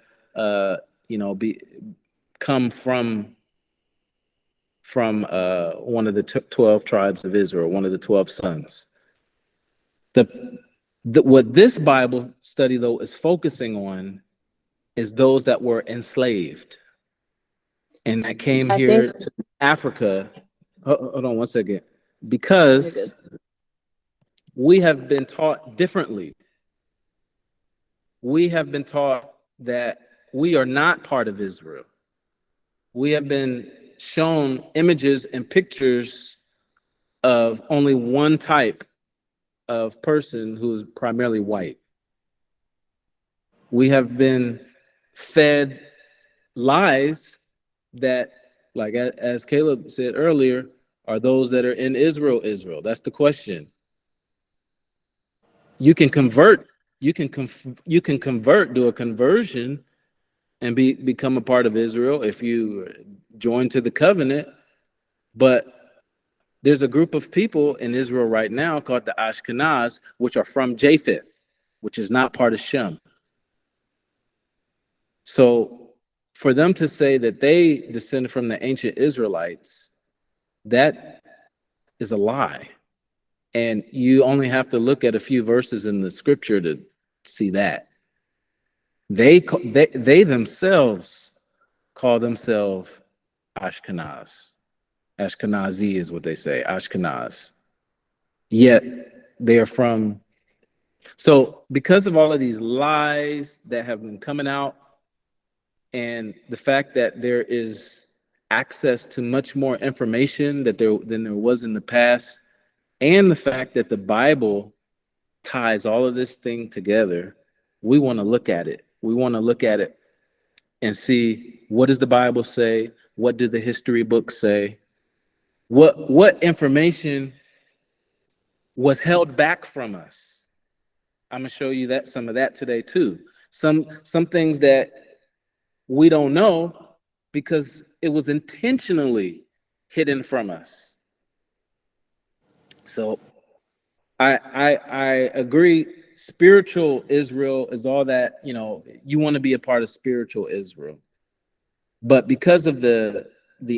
come from one of the 12 tribes of Israel, one of the 12 sons. What this Bible study, though, is focusing on is those that were enslaved and that came here to Africa. Hold on one second. Because we have been taught differently. We have been taught that we are not part of Israel. We have been shown images and pictures of only one type of person who's primarily white. We have been fed lies that Like as Caleb said earlier, are those that are in Israel Israel? That's the question. You can convert. You can convert, do a conversion, and become a part of Israel if you join to the covenant. But there's a group of people in Israel right now called the Ashkenaz, which are from Japheth, which is not part of Shem. So for them to say that they descend from the ancient Israelites, that is a lie. And you only have to look at a few verses in the scripture to see that. They themselves call themselves Ashkenaz. Ashkenazi is what they say, Ashkenaz. Yet they are from. So because of all of these lies that have been coming out, and the fact that there is access to much more information than there was in the past, and the fact that the Bible ties all of this thing together, we want to look at it. We want to look at it and see, what does the Bible say? What do the history books say? What information was held back from us? I'm gonna show you that some of that today too. Some things that we don't know because it was intentionally hidden from us. So I agree. Spiritual Israel is all that, you want to be a part of spiritual Israel. But because of the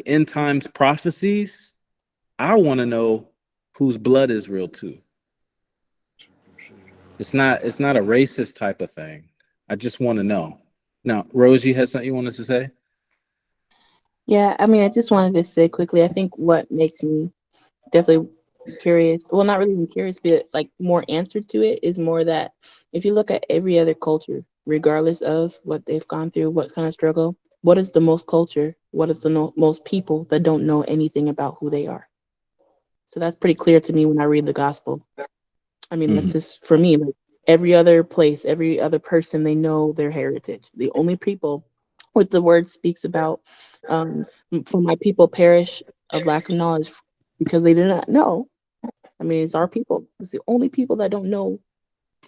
end times prophecies, I want to know whose blood is real too. It's not a racist type of thing. I just want to know. Now, Rose, you had something you wanted to say? Yeah, I mean, I just wanted to say quickly, I think what makes me definitely curious, well, not really even curious, but like more answer to it is more that if you look at every other culture, regardless of what they've gone through, what kind of struggle, what is the most culture? What is the most people that don't know anything about who they are? So that's pretty clear to me when I read the gospel. I mean, that's just for me, like every other place, every other person, they know their heritage. The only people what the word speaks about, um, for my people perish of lack of knowledge because they do not know. I mean, it's our people. It's the only people that don't know.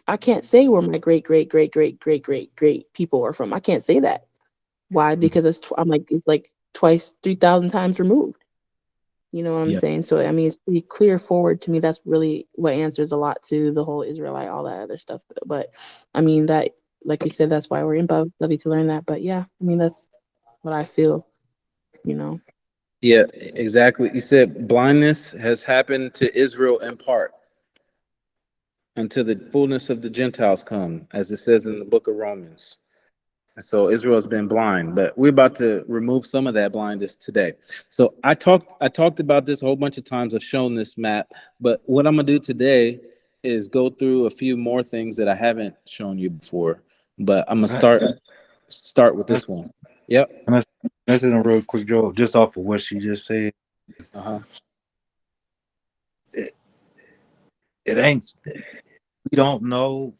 I can't say where my great, great, great, great, great, great, great people are from. I can't say that. Why? Because I'm like, it's like twice, 3,000 times removed. You know what I'm Yeah. saying? So I mean, it's pretty clear forward to me. That's really what answers a lot to the whole Israelite, all that other stuff. But I mean, that, like you said, that's why we're in Bible study to learn that. But yeah, I mean, that's what I feel. You know. Yeah, exactly. You said blindness has happened to Israel in part until the fullness of the Gentiles come, as it says in the book of Romans. So Israel's been blind, but we're about to remove some of that blindness today. So I talked about this a whole bunch of times. I've shown this map, but what I'm gonna do today is go through a few more things that I haven't shown you before. But I'm gonna start with this one. Yep. And that's in a real quick, Joe, just off of what she just said. Uh-huh. It, it ain't, we don't know,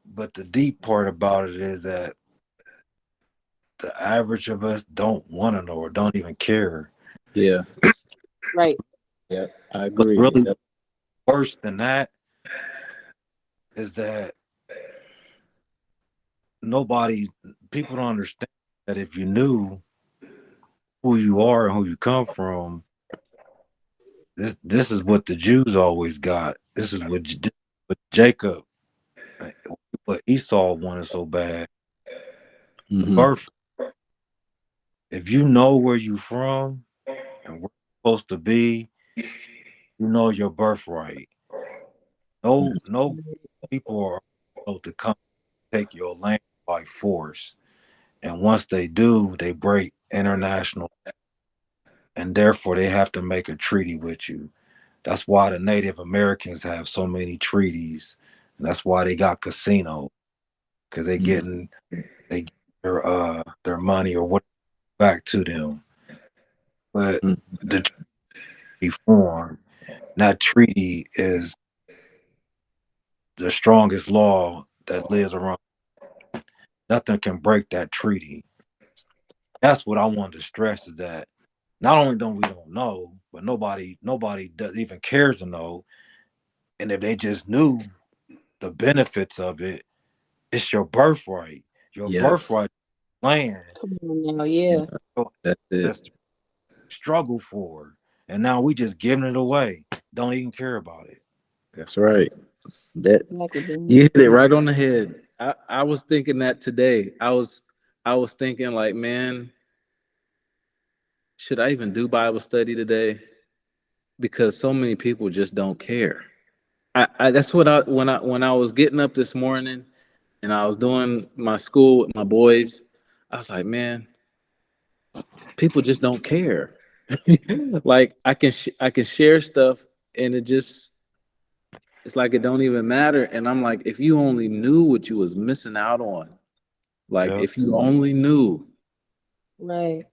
but the deep part about it is that the average of us don't want to know or don't even care. Yeah. Right. Yeah. I But agree. really, Yep. worse than that is that nobody, people don't understand that if you knew who you are and who you come from, this is what the Jews always got. This is what Jacob, what Esau wanted so bad. The Mm-hmm. birth. If you know where you from and where you're supposed to be, you know your birthright. No people are able to come take your land by force. And once they do, they break international, and therefore they have to make a treaty with you. That's why the Native Americans have so many treaties, and that's why they got casinos because they get their money or what back to them. But the treaty form, that treaty is the strongest law that lives around. Nothing can break that treaty. That's what I wanted to stress is that Not only don't we don't know, but nobody does even cares to know. And if they just knew the benefits of it, it's your birthright. Your Yes. birthright land. Come on now, Yeah, yeah. So that's it. that's struggle for. And now we just giving it away. Don't even care about it. That's right. That Like it being you hit it right on the head. I was thinking that today. I was thinking like, man, should I even do Bible study today? Because so many people just don't care. I that's what I when I was getting up this morning and I was doing my school with my boys, I was like, man, people just don't care. Like I can share stuff and it's like it don't even matter. And I'm like, if you only knew what you was missing out on, like Yeah. if you only knew, right.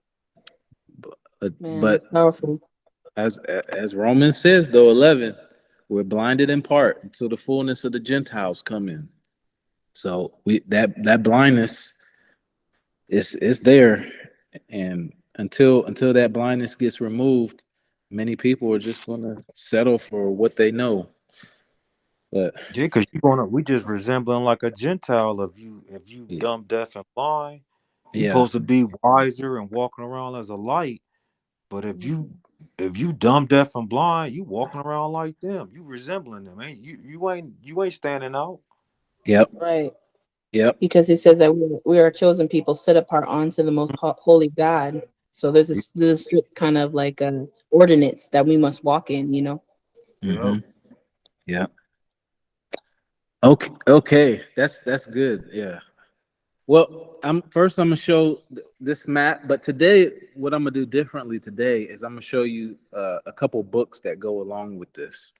Man, but that's powerful. as Romans says though 11, we're blinded in part until the fullness of the Gentiles come in. So we that blindness is there, and until that blindness gets removed, many people are just gonna settle for what they know. But Yeah, because you gonna we just resembling like a Gentile if you yeah, dumb, deaf, and blind. You yeah, supposed to be wiser and walking around as a light. But if you dumb, deaf, and blind, you walking around like them. You resembling them, ain't you? You ain't standing out. yep, Right. yep, Because he says that we are a chosen people set apart unto the most holy God. So there's this kind of like a ordinance that we must walk in, you know. Yep. mm-hmm, yeah. Okay, okay, that's good. Yeah. Well, I'm gonna show this map, but today, what I'm gonna do differently today is I'm gonna show you a couple books that go along with this.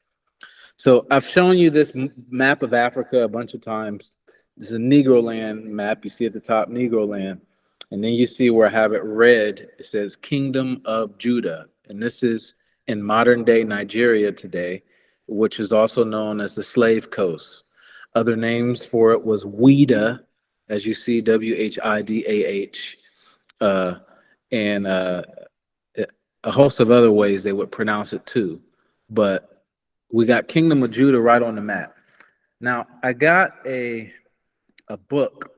So I've shown you this map of Africa a bunch of times. This is a Negro land map. You see at the top Negro land, and then you see where I have it red. It says Kingdom of Judah, and this is in modern day Nigeria today, which is also known as the Slave Coast. Other names for it was Ouida, as you see Whidah, uh, and a host of other ways they would pronounce it too. But we got Kingdom of Judah right on the map. Now, I got a book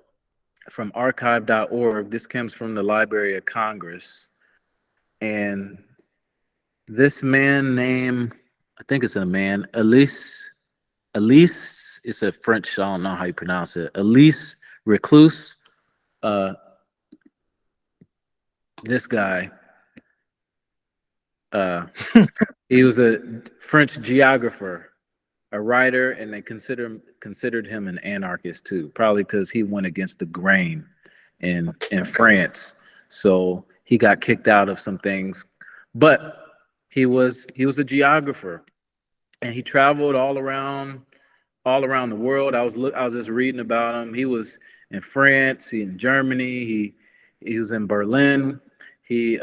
from archive.org. This comes from the Library of Congress. And this man named, I think it's a man, Elise, it's a French, I don't know how you pronounce it. Elise Reclus, uh, this guy, uh, he was a French geographer, a writer, and they considered him an anarchist too, probably because he went against the grain in France. So he got kicked out of some things, but he was a geographer, and he traveled all around the world. I was just reading about him. He was in France, he in Germany, he was in Berlin. He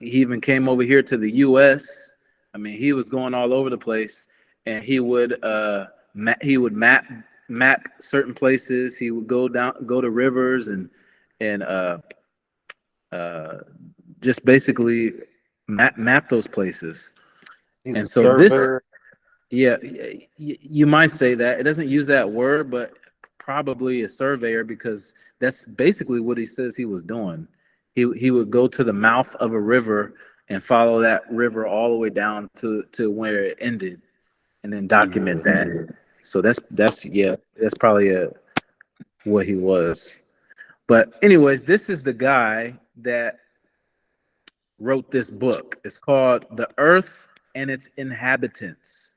even came over here to the US. I mean, he was going all over the place, and he would map certain places. He would go to rivers and uh just basically map those places. He's a And so this surveyor. yeah, you might say that. It doesn't use that word, but probably a surveyor because that's basically what he says he was doing. He would go to the mouth of a river and follow that river all the way down to where it ended, and then document Yeah. that. So that's probably what he was. But anyways, this is the guy that wrote this book. It's called "The Earth and Its Inhabitants,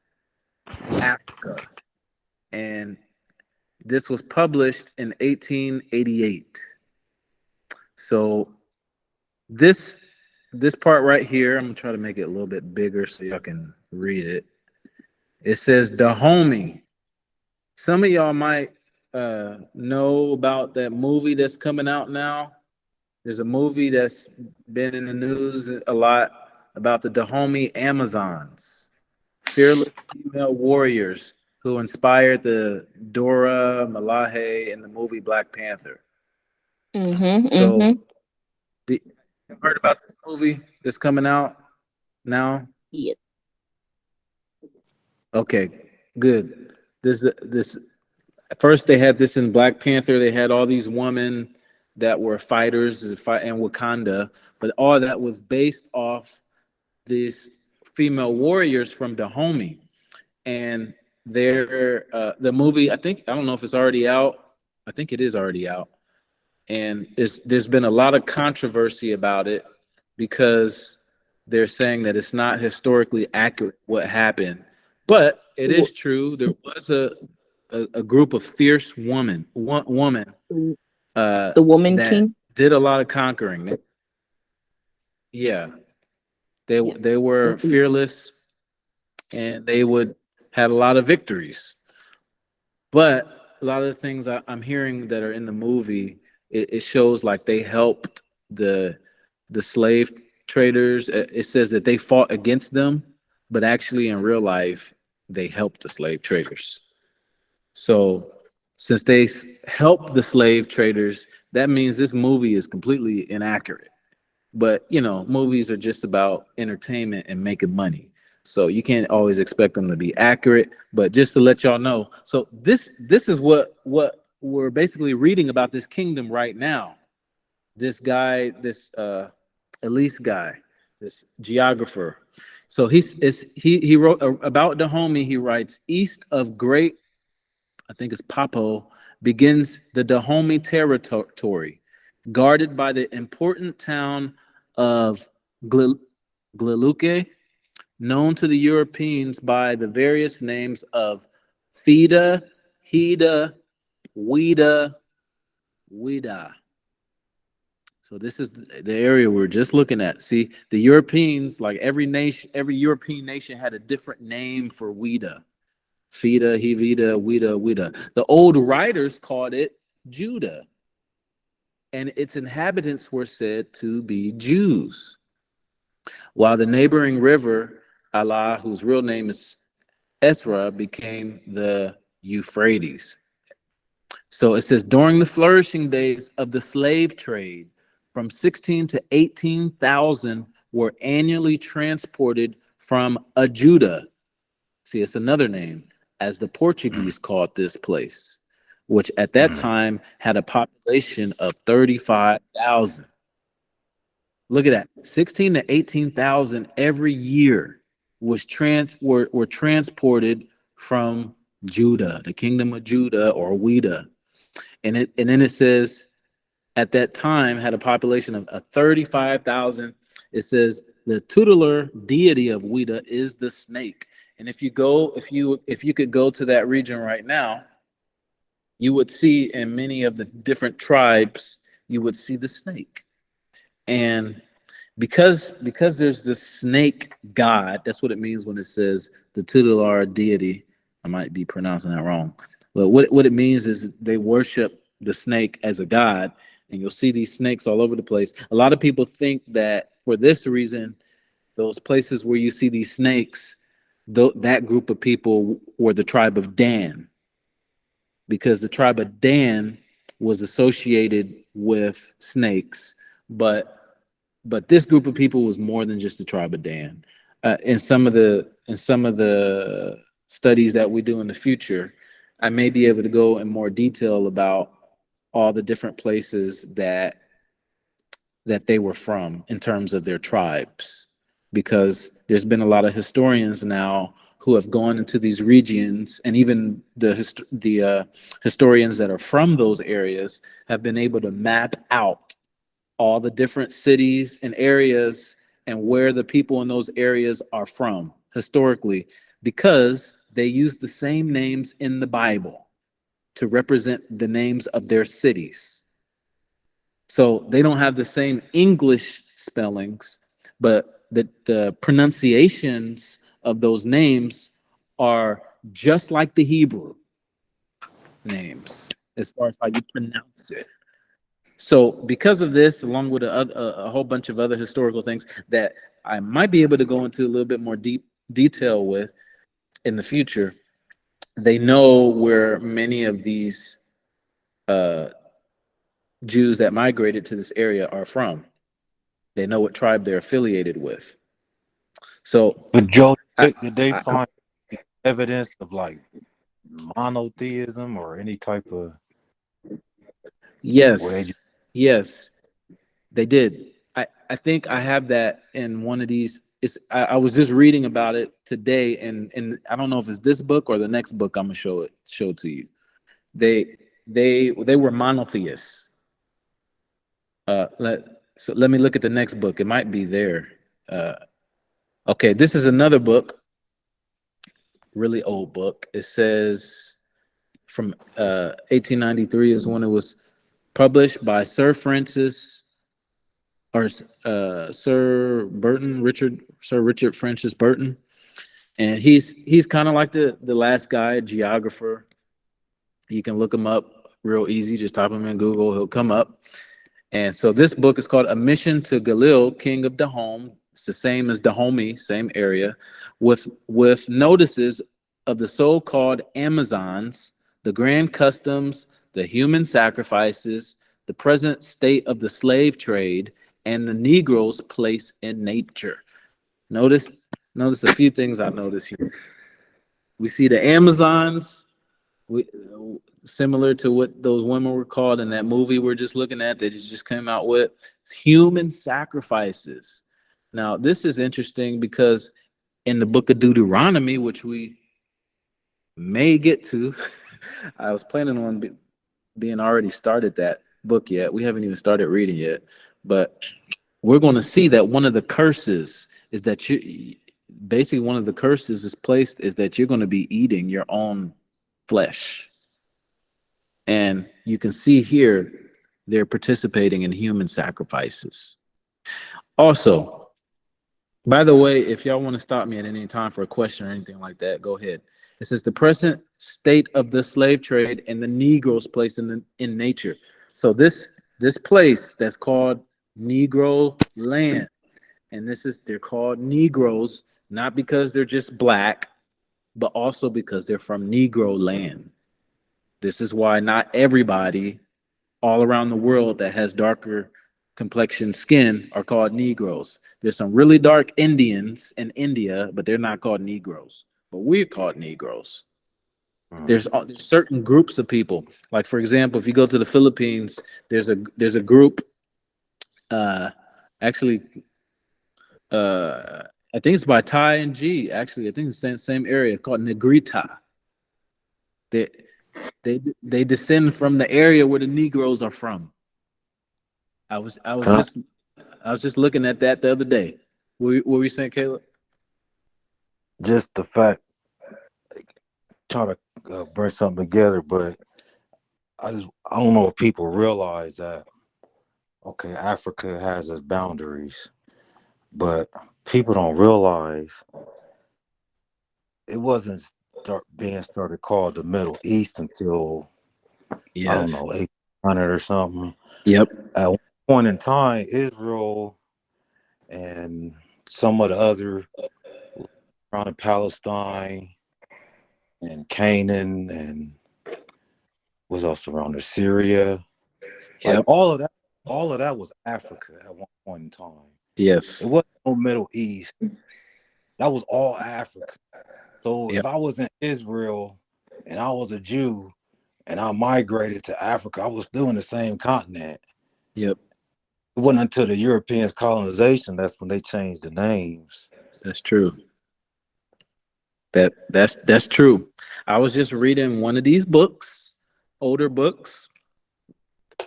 Africa," and this was published in 1888. So this this part right here, I'm gonna try to make it a little bit bigger so y'all can read it. It says Dahomey. Some of y'all might know about that movie that's coming out now. There's a movie that's been in the news a lot about the Dahomey Amazons, fearless female warriors who inspired the Dora Milaje in the movie Black Panther. Mm-hmm. So Mm-hmm. the Heard about this movie that's coming out now? Yeah. Okay, good. This first they had this in Black Panther. They had all these women that were fighters and fight in Wakanda, but all that was based off these female warriors from Dahomey. And they're the movie. I don't know if it's already out. I think it is already out, and there's been a lot of controversy about it because they're saying that it's not historically accurate what happened, but it is true. There was a group of fierce woman The the Woman that King. did a lot of conquering. Yeah, Yeah. they were That's the fearless and they would had a lot of victories. But a lot of the things I'm hearing that are in the movie, it shows like they helped the the slave traders. It says that they fought against them, but actually in real life, they helped the slave traders. So since they helped the slave traders, that means this movie is completely inaccurate. But you know, movies are just about entertainment and making money. So you can't always expect them to be accurate. But just to let y'all know, so this is what we're basically reading about this kingdom right now. This guy, this Elise guy, this geographer. So he wrote about Dahomey. He writes east of Great, I think it's Papo, begins the Dahomey territory, guarded by the important town of Gliluke, known to the Europeans by the various names of Fida, Hida, Wida, Wida. So this is the area we're just looking at. See, the Europeans, like every nation, every European nation had a different name for Wida. Fida, Hivida, Wida, Wida. The old writers called it Judah, and its inhabitants were said to be Jews. While the neighboring river, Allah, whose real name is Esra, became the Euphrates. So it says during the flourishing days of the slave trade, from 16 to 18,000 were annually transported from Ajuda. See, it's another name, as the Portuguese called this place, which at that time had a population of 35,000. Look at that. 16 to 18,000 every year were transported from Judah, the kingdom of Judah or Weda. And then it says at that time had a population of 35,000. It says the tutelar deity of Weda is the snake. And if you could go to that region right now, you would see in many of the different tribes, you would see the snake. And because there's this snake god, that's what it means when it says the tutelar deity. I might be pronouncing that wrong, but what it means is they worship the snake as a god, and you'll see these snakes all over the place. A lot of people think that for this reason, those places where you see these snakes, that group of people were the tribe of Dan, because the tribe of Dan was associated with snakes, but this group of people was more than just the tribe of Dan. In some of the studies that we do in the future, I may be able to go in more detail about all the different places that they were from in terms of their tribes, because there's been a lot of historians now who have gone into these regions, and even the historians that are from those areas have been able to map out all the different cities and areas and where the people in those areas are from historically, because they use the same names in the Bible to represent the names of their cities. So they don't have the same English spellings, but the pronunciations of those names are just like the Hebrew names as far as how you pronounce it. So because of this, along with a whole bunch of other historical things that I might be able to go into a little bit more deep detail with in the future, they know where many of these Jews that migrated to this area are from. They know what tribe they're affiliated with. So, But Joe, I, did they I, find evidence of like monotheism or any type of where they yes, just yes, they did. I think I have that in one of these. I was just reading about it today, and I don't know if it's this book or the next book I'm gonna show to you. They were monotheists. Let me look at the next book. It might be there. Uh, okay, this is another book, really old book. It says from 1893 is when it was published by Sir Francis or Sir Richard Francis Burton, and he's kind of like the last guy, a geographer. You can look him up real easy. Just type him in Google, he'll come up. And so this book is called A Mission to Galil, King of Dahomey. It's the same as Dahomey, same area, with notices of the so-called Amazons, the grand customs, the human sacrifices, the present state of the slave trade, and the Negro's place in nature. Notice, notice a few things I noticed here. We see the Amazons, we, similar to what those women were called in that movie we're just looking at that it just came out with, human sacrifices. Now, this is interesting because in the book of Deuteronomy, which we may get to, I was planning on being already started that book yet. We haven't even started reading yet, but we're going to see that one of the curses is that basically one of the curses is placed is that you're going to be eating your own flesh. And you can see here they're participating in human sacrifices. Also, by the way, if y'all want to stop me at any time for a question or anything like that, go ahead. It says the present state of the slave trade and the Negro's place in nature. So this place that's called Negro land, and they're called Negroes not because they're just black, but also because they're from Negro land. This is why not everybody all around the world that has darker complexion skin are called Negroes. There's some really dark Indians in India, but they're not called Negroes. But we're called Negroes. There's certain groups of people. Like for example, if you go to the Philippines, there's a group. Actually, I think it's by Ty and G. Actually, I think it's the same area. It's called Negrita. They they descend from the area where the Negroes are from. I was just looking at that the other day. What were you saying, Caleb? just the fact trying to bring something together, but I don't know if people realize that okay, Africa has its boundaries, but people don't realize it wasn't being started called the Middle East until I don't know 1800 or something. Yep. At one point in time, Israel and some of the other around Palestine and Canaan and was also around there, Syria. Like Yep. all of that was Africa at one point in time. Yes. It wasn't no Middle East. That was all Africa. So if I was in Israel and I was a Jew and I migrated to Africa, I was still in the same continent. Yep. It wasn't until the Europeans' colonization that's when they changed the names. That's true. That's true. I was just reading one of these books, older books,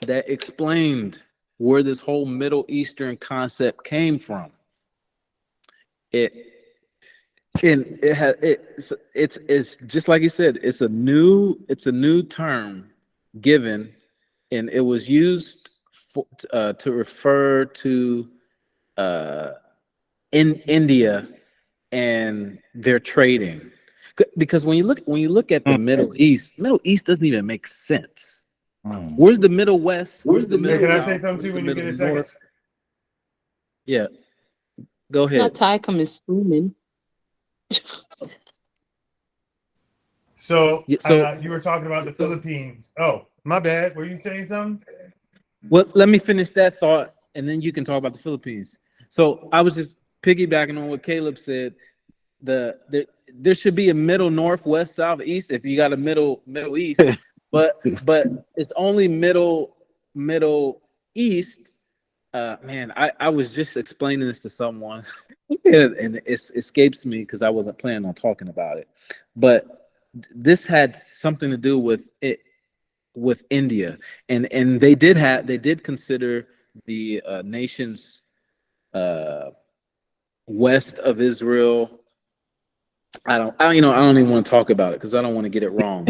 that explained where this whole Middle Eastern concept came from. It's just like you said, it's a new term given, and it was used to refer to in India and their trading. Because when you look at the Middle East doesn't even make sense. Where's the Middle West? Where's the Middle Can I South? say something too when you get a second? North? Yeah, go Not ahead. Ty coming screaming. So, So, you were talking about the Philippines. Oh, my bad. Were you saying something? well, let me finish that thought, and then you can talk about the Philippines. So I was just piggybacking on what Caleb said. There should be a middle, north, west, south, east. If you got a middle east, but it's only middle east. Man, I was just explaining this to someone, and it escapes me because I wasn't planning on talking about it. But this had something to do with it with India, and they did consider the nations west of Israel. I don't even want to talk about it because I don't want to get it wrong.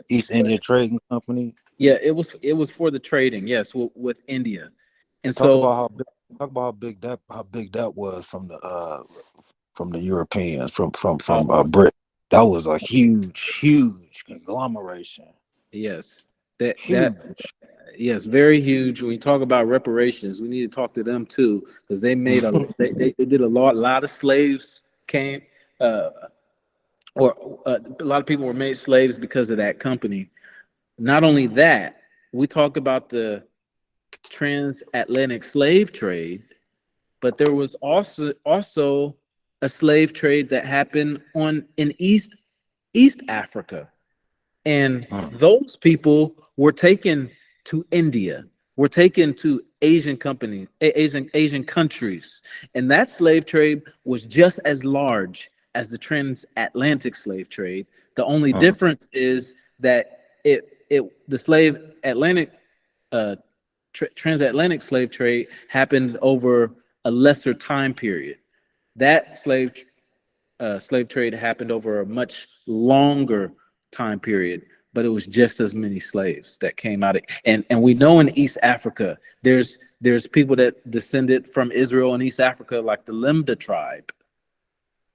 East India Trading Company. Yeah, it was for the trading, yes, with India, and Talk so about how big that was from the Europeans, from Britain. That was a huge conglomeration. yes, that Huge. yes, very huge. When you talk about reparations, we need to talk to them too because they made they did a lot of slaves came, uh, or a lot of people were made slaves because of that company. Not only that, we talk about the transatlantic slave trade, but there was also a slave trade that happened in East Africa, and those people were taken to India, were taken to Asian countries, and that slave trade was just as large as the transatlantic slave trade. The only difference is that the slave Atlantic uh, transatlantic slave trade happened over a lesser time period. That slave trade happened over a much longer time period, but it was just as many slaves that came out of, and we know in East Africa there's people that descended from Israel in East Africa, like the Limda tribe,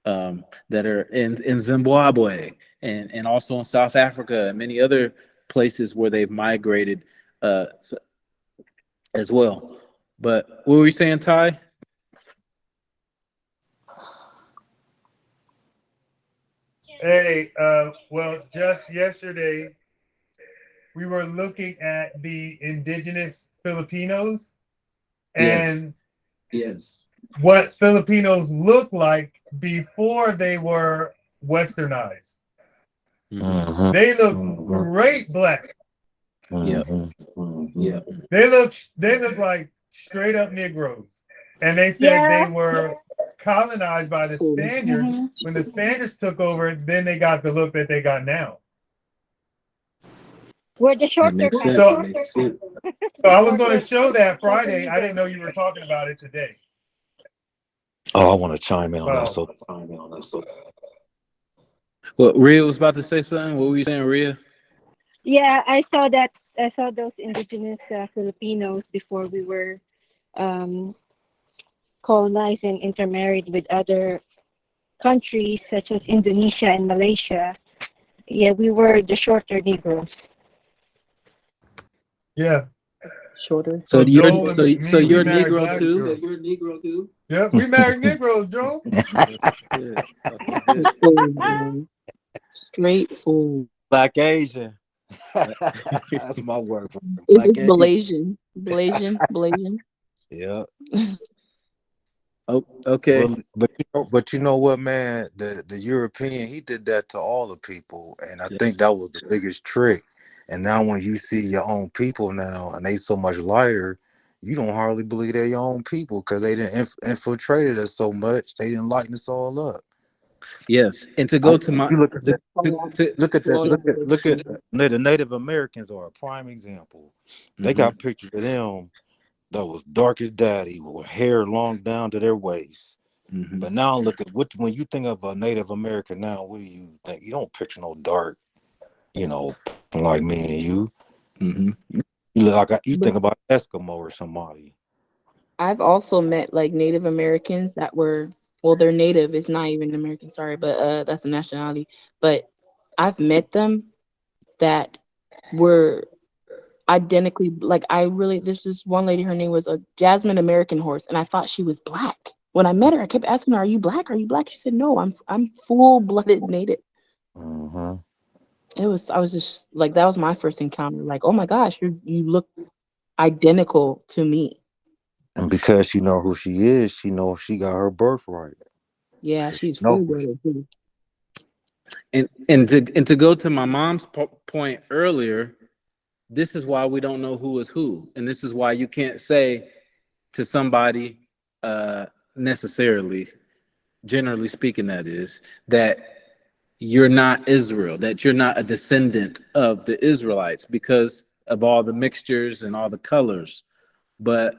that are in Zimbabwe and also in South Africa and many other places where they've migrated as well. But what were you saying, Ty? Hey, well, just yesterday we were looking at the indigenous Filipinos and what Filipinos looked like before they were westernized. They look great black. Yeah. They look like straight up Negroes. And they said they were colonized by the Spaniards. When the Spaniards took over, then they got the look that they got now. We're the shorter kind. So I was going to show that Friday. I didn't know you were talking about it today. Oh, I want to chime in on that. So, Well, Rhea was about to say something. What were you saying, Rhea? Yeah, I saw that. I saw those indigenous Filipinos before we were colonized and intermarried with other countries such as Indonesia and Malaysia. Yeah, we were the shorter Negroes. Yeah. Shorter. So you're we married Negro black too? girls. Yep, we married Negroes, Joe. Straight fool. Black Asian. That's my word for Black Asian. Blasian. Yeah. Oh, okay. But you know what, man? The European, he did that to all the people, and I think that was the biggest trick. And now when you see your own people now, and they so much lighter, you don't hardly believe they're your own people because they didn't infiltrated us so much. They didn't lighten us all up. Yes, and to go to my look at the Native Americans are a prime example. They got pictures of them that was dark as daddy with hair long down to their waist. But now look at when you think of a Native American now, what do you think? You don't picture no dark, like me and you. You look like you think about Eskimo or somebody. I've also met like Native Americans that were, well, they're native. It's not even American, sorry, but that's a nationality. But I've met them that were identically like there's this one lady, her name was a Jasmine American horse, and I thought she was black. When I met her, I kept asking her, "Are you black? Are you black?" She said, "No, I'm full-blooded native." I was just like, that was my first encounter. Like, oh my gosh, you look identical to me. And because she know who she is, she knows she got her birthright. Yeah, she's No, full blooded too. And to go to my mom's point earlier, this is why we don't know who is who, and this is why you can't say to somebody necessarily, generally speaking, that you're not Israel, that you're not a descendant of the Israelites because of all the mixtures and all the colors. But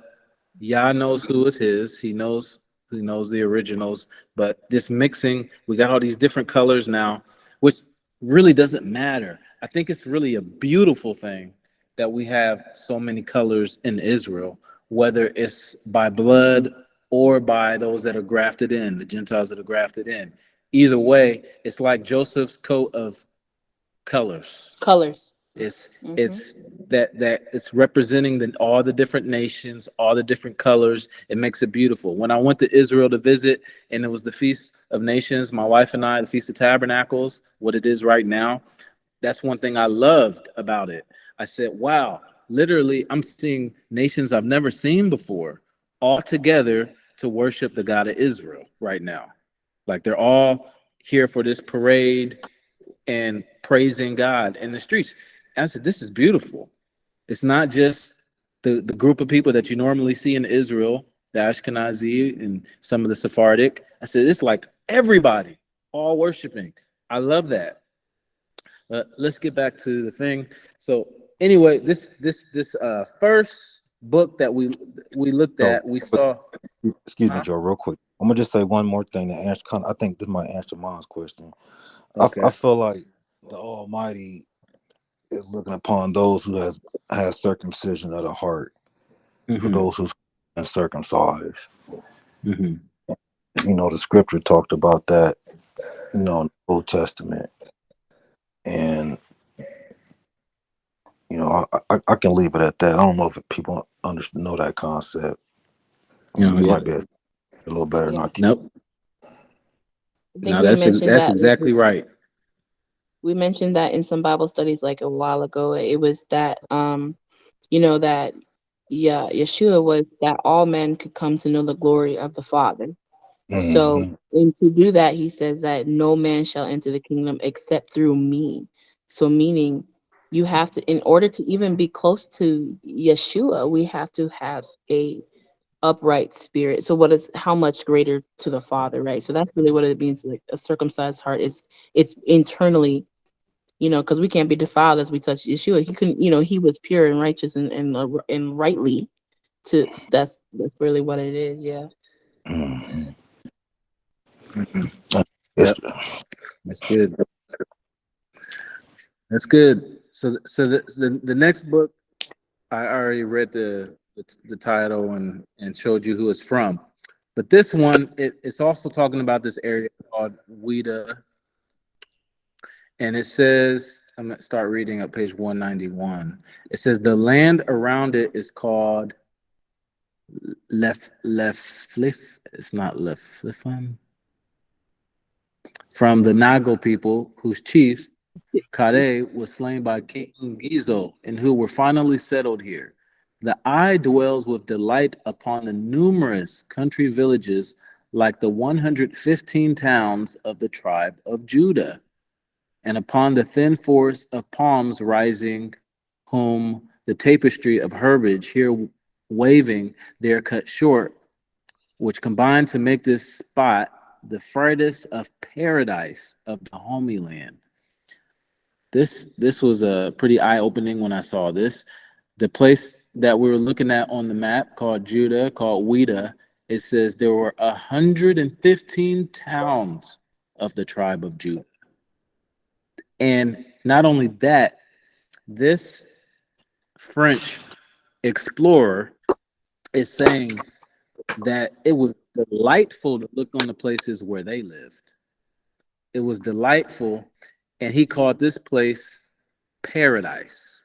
Yah knows who is his. He knows the originals. But this mixing, we got all these different colors now, which really doesn't matter. I think it's really a beautiful thing that we have so many colors in Israel, whether it's by blood or by those that are grafted in, the Gentiles that are grafted in. Either way, it's like Joseph's coat of colors. Colors. It's that it's representing all the different nations, all the different colors. It makes it beautiful. When I went to Israel to visit, and it was the Feast of Nations, my wife and I, the Feast of Tabernacles, what it is right now, that's one thing I loved about it. I said, wow, literally, I'm seeing nations I've never seen before all together to worship the God of Israel right now. Like they're all here for this parade and praising God in the streets. And I said, this is beautiful. It's not just the group of people that you normally see in Israel, the Ashkenazi and some of the Sephardic. I said, it's like everybody all worshiping. I love that. Let's get back to the thing. So anyway, this first book that we looked so, at, we saw. excuse me, Joe, real quick. I'm gonna just say one more thing to answer. I think this might answer Mom's question. Okay. I feel like the Almighty is looking upon those who has circumcision of the heart, for those who's uncircumcised. Mm-hmm. You know, the scripture talked about that, you know, in the Old Testament. And, you know, I can leave it at that. I don't know if people know that concept. You might be a little better not. Nope. I think No, we mentioned that's that. exactly right. We mentioned that in some Bible studies like a while ago. It was that you know, that Yeshua was that all men could come to know the glory of the Father. So, and to do that, he says that no man shall enter the kingdom except through me. So, meaning you have to, in order to even be close to Yeshua, we have to have a upright spirit. So, how much greater to the Father, right? So that's really what it means. Like a circumcised heart it's internally, you know, because we can't be defiled as we touch Yeshua. He couldn't, you know, he was pure and righteous and rightly. That's really what it is. Yeah. Yep. That's good. That's good. So the next book, I already read the title and showed you who it's from. But this one, it's also talking about this area called Ouida. And it says, I'm going to start reading at page 191. It says, the land around it is called Leflif. It's not Leflifan. From the Nago people, whose chief, Kade, was slain by King Gizo, and who were finally settled here. The eye dwells with delight upon the numerous country villages, like the 115 towns of the tribe of Judah, and upon the thin forest of palms rising, whom the tapestry of herbage here waving, there cut short, which combine to make this spot the brightest of paradise of the homie land. This was a pretty eye-opening when I saw this. The place that we were looking at on the map called Judah, called Ouida, it says there were 115 towns of the tribe of Judah. And not only that, this French explorer is saying that it was delightful to look on the places where they lived. It was delightful, and he called this place paradise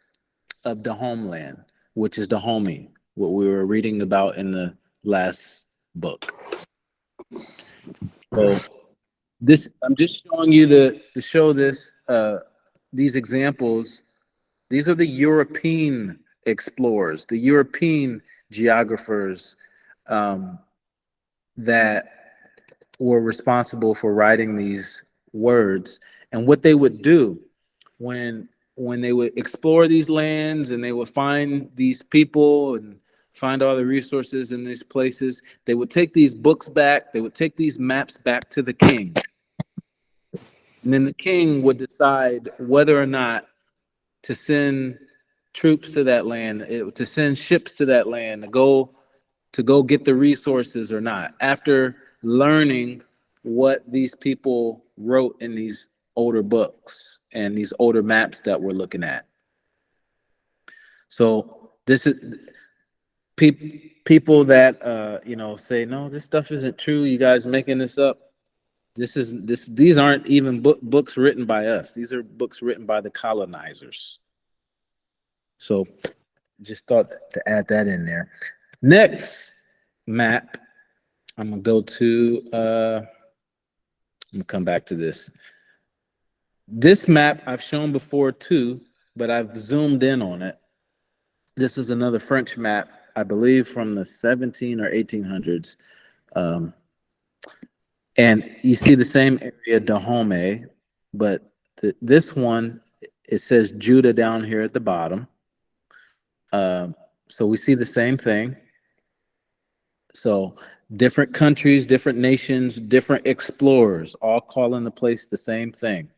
of the homeland, which is the homie, what we were reading about in the last book. So this, I'm just showing you to show this these examples. These are the European explorers, the European geographers um, that were responsible for writing these words. And what they would do when they would explore these lands and they would find these people and find all the resources in these places, they would take these books back, they would take these maps back to the king. And then the king would decide whether or not to send troops to that land, to send ships to that land, to go get the resources or not, after learning what these people wrote in these older books and these older maps that we're looking at. So this is people that say, no, this stuff isn't true, you guys making this up. These aren't even books written by us. These are books written by the colonizers. So just thought to add that in there. Next map, I'm gonna go to I'm gonna come back to this. This map I've shown before too, but I've zoomed in on it. This is another French map, I believe from the 17 or 1800s. And you see the same area, Dahomey, but this one, it says Judah down here at the bottom. So we see the same thing. So different countries, different nations, different explorers, all calling the place the same thing.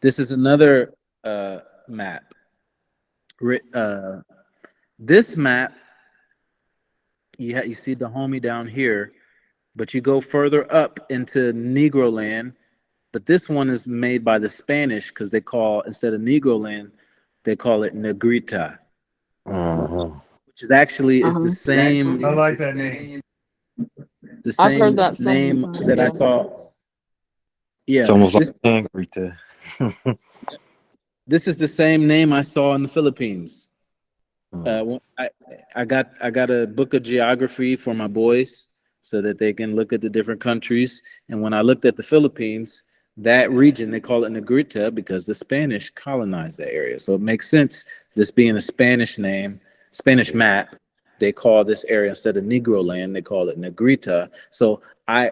This is another map. This map, you see Dahomey down here, but you go further up into Negro land. But this one is made by the Spanish because they call, instead of Negro land, they call it Negrita. Which is actually is the same. I like that name. The I've heard same that name sometimes, that I yeah. saw. Yeah, It's almost like Negrita. this is the same name I saw in the Philippines. I got a book of geography for my boys so that they can look at the different countries. And when I looked at the Philippines, that region, they call it Negrita because the Spanish colonized that area. So it makes sense, this being a Spanish name, Spanish map, they call this area, instead of Negro land, they call it Negrita. So I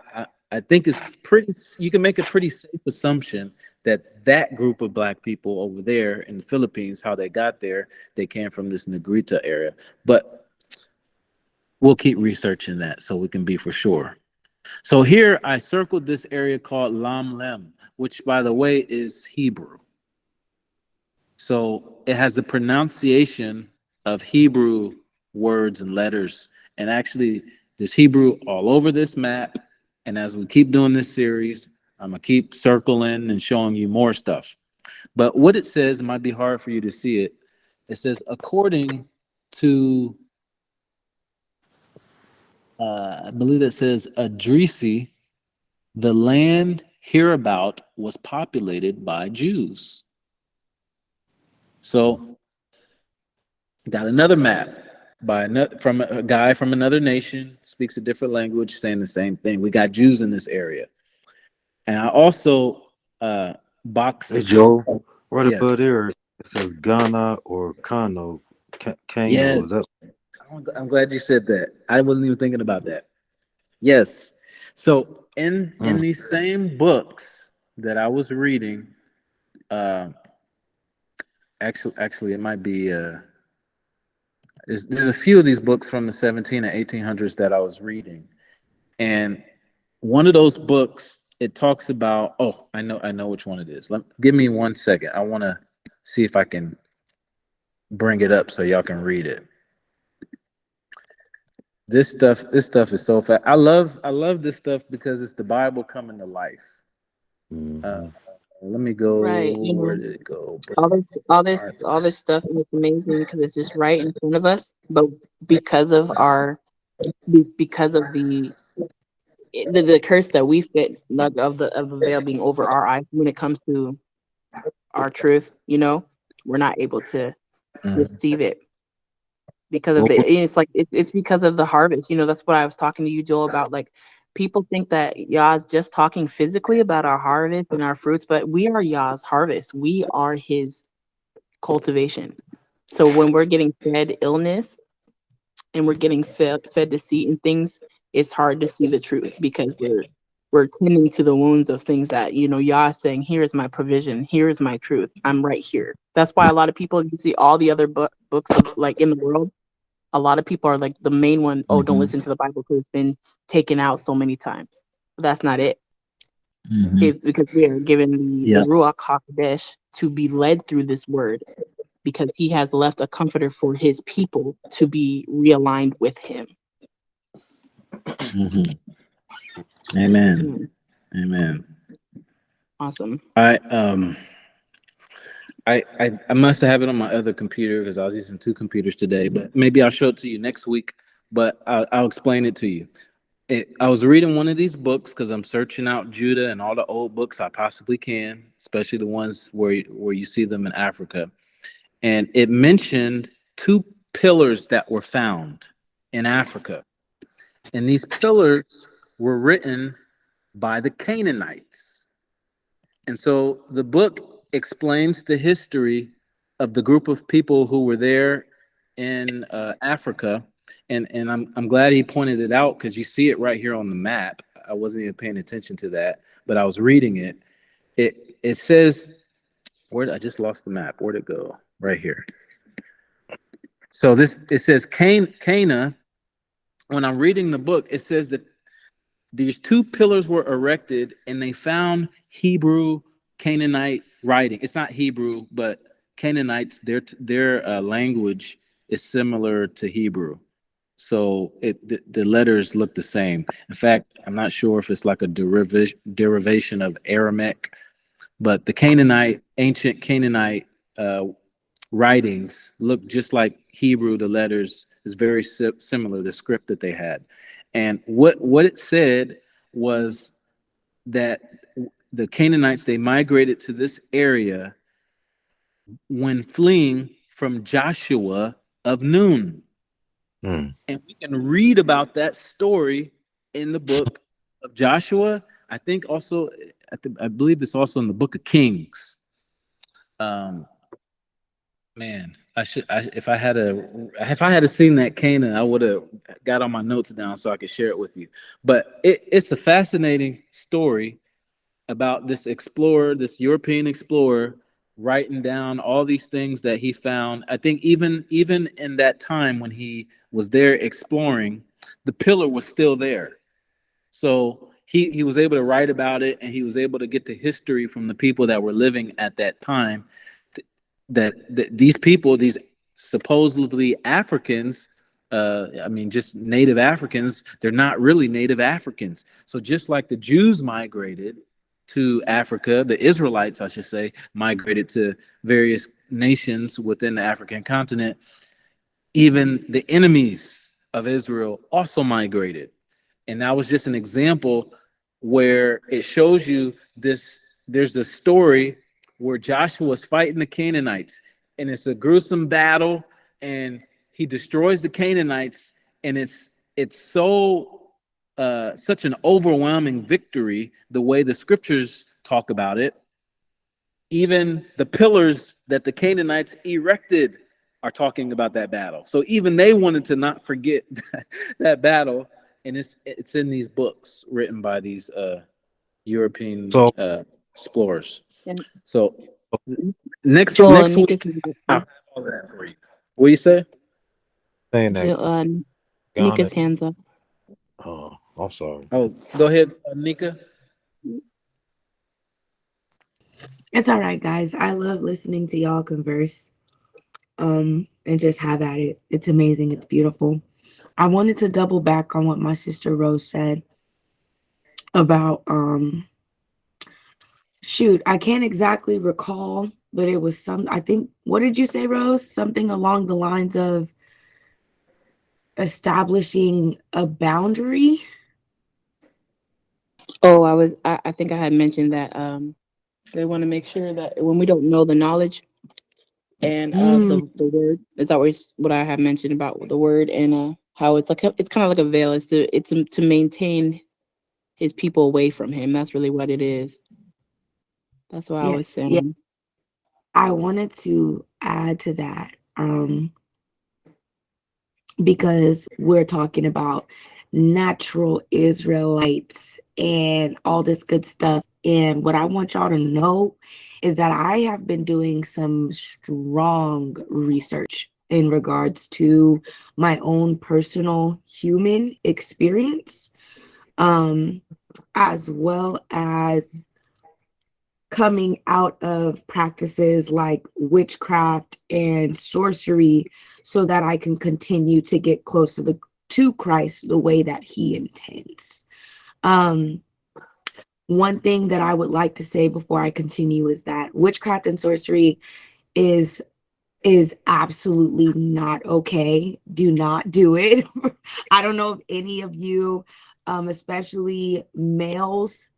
think it's pretty, you can make a pretty safe assumption that group of black people over there in the Philippines, how they got there, they came from this Negrita area. But we'll keep researching that so we can be for sure. So here I circled this area called Lam Lem, which by the way is Hebrew. So it has the pronunciation of Hebrew words and letters. And actually there's Hebrew all over this map. And as we keep doing this series, I'm gonna keep circling and showing you more stuff. But what it says, it might be hard for you to see it. It says, according to, I believe it says Adrisi, the land hereabout was populated by Jews. So, got another map from a guy from another nation, speaks a different language, saying the same thing. We got Jews in this area. And I also boxed. Hey Joe, right Yes. above there it says Ghana or Kano. Kano. Yes. Is that? I'm glad you said that. I wasn't even thinking about that. Yes. So in these same books that I was reading, actually it might be there's a few of these books from the 17 and 1800s that I was reading, and one of those books, it talks about, I know which one it is. Give me 1 second. I want to see if I can bring it up so y'all can read it. This stuff is so fast. I love this stuff because it's the Bible coming to life. Let me go. Right, Where did it go? all this stuff is amazing because it's just right in front of us. But because of the curse that we fit, like, of the veil being over our eyes when it comes to our truth, we're not able to receive it because of it's because of the harvest. That's what I was talking to you, Joel, about. Like, people think that Yah's just talking physically about our harvest and our fruits, but we are Yah's harvest. We are his cultivation. So when we're getting fed illness, and we're getting fed deceit and things, it's hard to see the truth because we're tending to the wounds of things that, you know, Yah is saying, here is my provision, here is my truth, I'm right here. That's why a lot of people, you see all the other books of like in the world, a lot of people are like the main one, oh, don't listen to the Bible because it's been taken out so many times. But that's not it. Because we are given the Ruach HaKodesh to be led through this word, because he has left a comforter for his people to be realigned with him. Amen. Amen. Awesome. I must have it on my other computer because I was using two computers today, but maybe I'll show it to you next week. But I'll explain it to you. I was reading one of these books because I'm searching out Judah and all the old books I possibly can, especially the ones where you see them in Africa. And it mentioned two pillars that were found in Africa. And these pillars were written by the Canaanites. And so the book explains the history of the group of people who were there in Africa. And I'm glad he pointed it out because you see it right here on the map. I wasn't even paying attention to that, but I was reading it. It says, I just lost the map. Where'd it go? Right here. So it says Cana. When I'm reading the book, it says that these two pillars were erected and they found Hebrew Canaanite writing. It's not Hebrew, but Canaanites, their language is similar to Hebrew. So the letters look the same. In fact, I'm not sure if it's like a derivation of Aramaic, but the ancient Canaanite writings look just like Hebrew. The letters is very similar, the script that they had. And what it said was that the Canaanites, they migrated to this area when fleeing from Joshua of Nun. And we can read about that story in the book of Joshua. I think also, I believe it's also in the book of Kings. Man, if I had seen that Canaan, I would have got all my notes down so I could share it with you. But it's a fascinating story about this explorer, this European explorer, writing down all these things that he found. I think even in that time when he was there exploring, the pillar was still there. So he was able to write about it, and he was able to get the history from the people that were living at that time. That these people, these supposedly Africans, just native Africans, they're not really native Africans. So just like the Jews migrated to Africa, the Israelites, I should say, migrated to various nations within the African continent, even the enemies of Israel also migrated. And that was just an example where it shows you this. There's a story where Joshua was fighting the Canaanites, and it's a gruesome battle, and he destroys the Canaanites, and it's so such an overwhelming victory the way the scriptures talk about it. Even the pillars that the Canaanites erected are talking about that battle. So even they wanted to not forget that battle, and it's in these books written by these European explorers. So next week, I'll have all that for you. What do you say? Saying that. Nika's hands up. Oh, I'm sorry. Oh, go ahead, Nika. It's all right, guys. I love listening to y'all converse. And just have at it. It's amazing. It's beautiful. I wanted to double back on what my sister Rose said about I can't exactly recall, but it was I think, what did you say, Rose? Something along the lines of establishing a boundary. Oh, I think I had mentioned that they want to make sure that when we don't know the knowledge and of the word, is always what I have mentioned about the word, and how it's like it's kind of like a veil. It's to maintain his people away from him. That's really what it is. That's what I was saying. Yeah. I wanted to add to that. because we're talking about natural Israelites and all this good stuff. And what I want y'all to know is that I have been doing some strong research in regards to my own personal human experience, as well as coming out of practices like witchcraft and sorcery, so that I can continue to get closer to Christ the way that he intends. One thing that I would like to say before I continue is that witchcraft and sorcery is absolutely not okay. Do not do it. I don't know if any of you, especially males,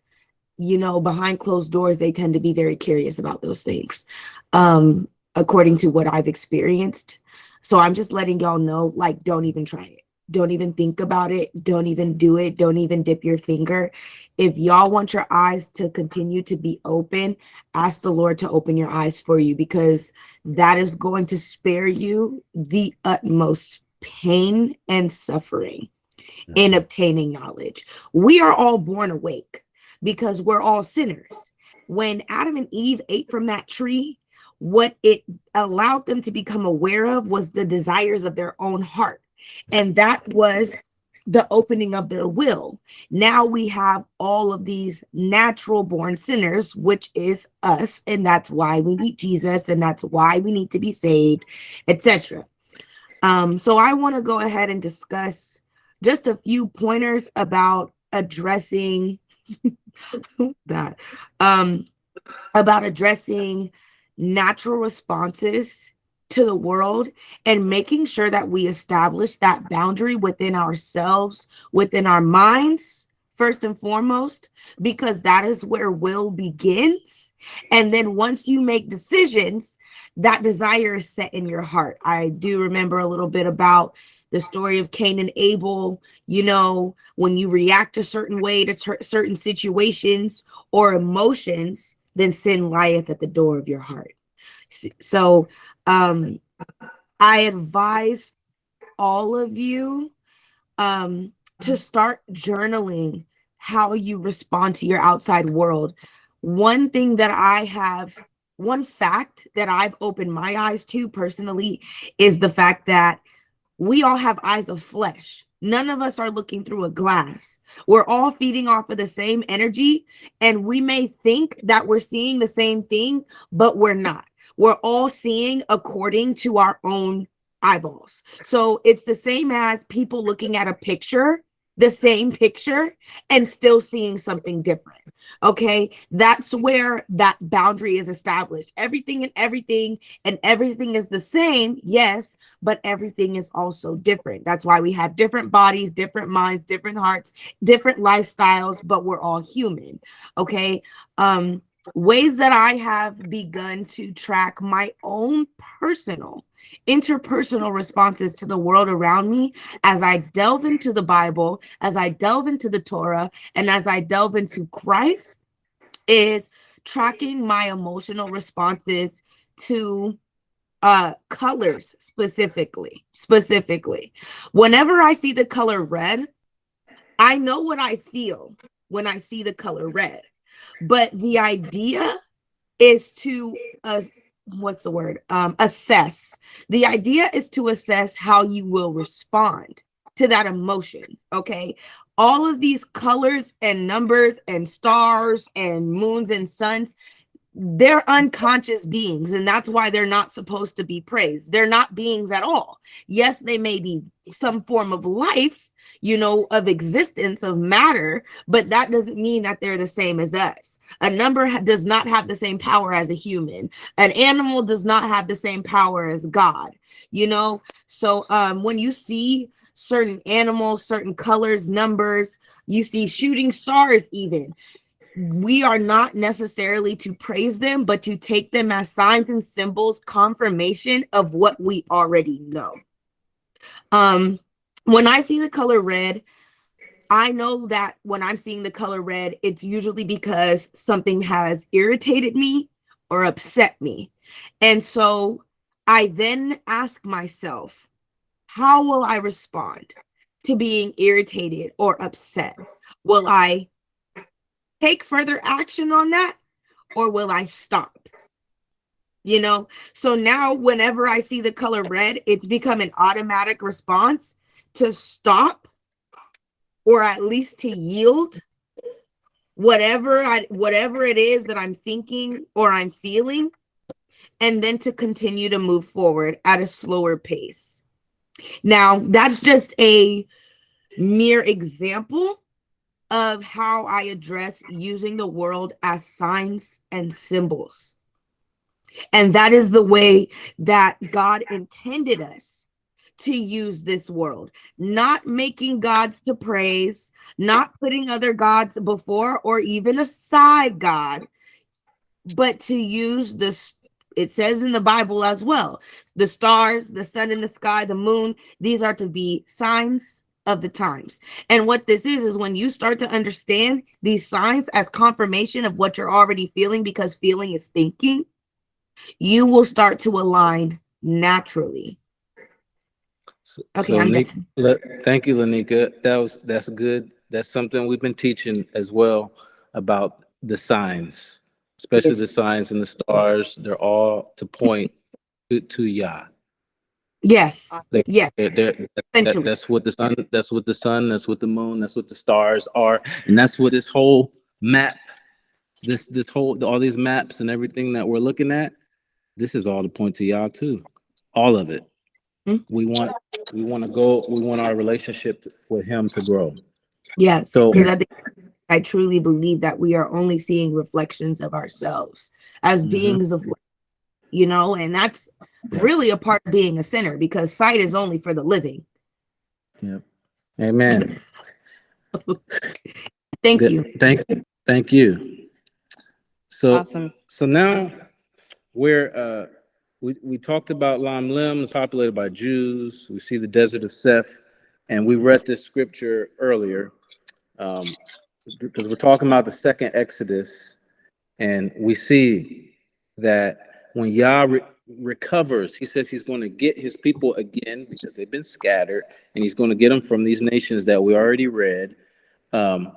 behind closed doors, they tend to be very curious about those things, according to what I've experienced. So I'm just letting y'all know, like, don't even try it. Don't even think about it. Don't even do it. Don't even dip your finger. If y'all want your eyes to continue to be open, ask the Lord to open your eyes for you, because that is going to spare you the utmost pain and suffering in obtaining knowledge. We are all born awake because we're all sinners. When Adam and Eve ate from that tree, what it allowed them to become aware of was the desires of their own heart. And that was the opening of their will. Now we have all of these natural born sinners, which is us. And that's why we need Jesus. And that's why we need to be saved, etc. So I want to go ahead and discuss just a few pointers about addressing that, about addressing natural responses to the world and making sure that we establish that boundary within ourselves, within our minds, first and foremost, because that is where will begins. And then once you make decisions, that desire is set in your heart. I do remember a little bit about the story of Cain and Abel. When you react a certain way to certain situations or emotions, then sin lieth at the door of your heart. So I advise all of you to start journaling how you respond to your outside world. One fact that I've opened my eyes to personally is the fact that we all have eyes of flesh. None of us are looking through a glass. We're all feeding off of the same energy, and we may think that we're seeing the same thing, but we're not. We're all seeing according to our own eyeballs. So it's the same as people looking at a picture, the same picture, and still seeing something different. Okay, that's where that boundary is established. Everything is the same, yes, but everything is also different. That's why we have different bodies, different minds, different hearts, different lifestyles, but we're all human. Okay. Ways that I have begun to track my own personal interpersonal responses to the world around me as I delve into the Bible, as I delve into the Torah, and as I delve into Christ, is tracking my emotional responses to colors specifically. Whenever I see the color red, I know what I feel when I see the color red. But the idea is to assess. The idea is to assess how you will respond to that emotion. Okay. All of these colors and numbers and stars and moons and suns, they're unconscious beings, and that's why they're not supposed to be praised. They're not beings at all. Yes, they may be some form of life, of existence, of matter, but that doesn't mean that they're the same as us. A number does not have the same power as a human. An animal does not have the same power as God, So when you see certain animals, certain colors, numbers, you see shooting stars even, we are not necessarily to praise them, but to take them as signs and symbols, confirmation of what we already know. When I see the color red, I know that when I'm seeing the color red, it's usually because something has irritated me or upset me. And so I then ask myself, how will I respond to being irritated or upset? Will I take further action on that, or will I stop? You know, so now whenever I see the color red, it's become an automatic response to stop, or at least to yield whatever it is that I'm thinking or I'm feeling, and then to continue to move forward at a slower pace. Now, that's just a mere example of how I address using the world as signs and symbols. And that is the way that God intended us to use this world, not making gods to praise, not putting other gods before or even aside God, but to use this. It says in the Bible as well, the stars, the sun in the sky, the moon, these are to be signs of the times. And what this is when you start to understand these signs as confirmation of what you're already feeling, because feeling is thinking, you will start to align naturally. Okay, So I'm Nick, done. thank you, Lanika. That's good. That's something we've been teaching as well about the signs, especially the signs and the stars. They're all to point to Yah. Yes, They, yes, essentially. that's what the sun. That's what the sun. That's what the moon. That's what the stars are, and that's what this whole map, this whole all these maps and everything that we're looking at. This is all to point to Yah too. All of it. We want we want our relationship with him to grow. Yes, So because I truly believe that we are only seeing reflections of ourselves as beings of light, you know, and that's really a part of being a sinner, because sight is only for the living. Yep. Amen. Thank Good. you. Thank you. So Awesome. so now we're we talked about Lam Lim, it's populated by Jews. We see the desert of Seth, and we read this scripture earlier, because we're talking about the second Exodus, and we see that when Yah recovers, he says he's going to get his people again because they've been scattered, and he's going to get them from these nations that we already read, and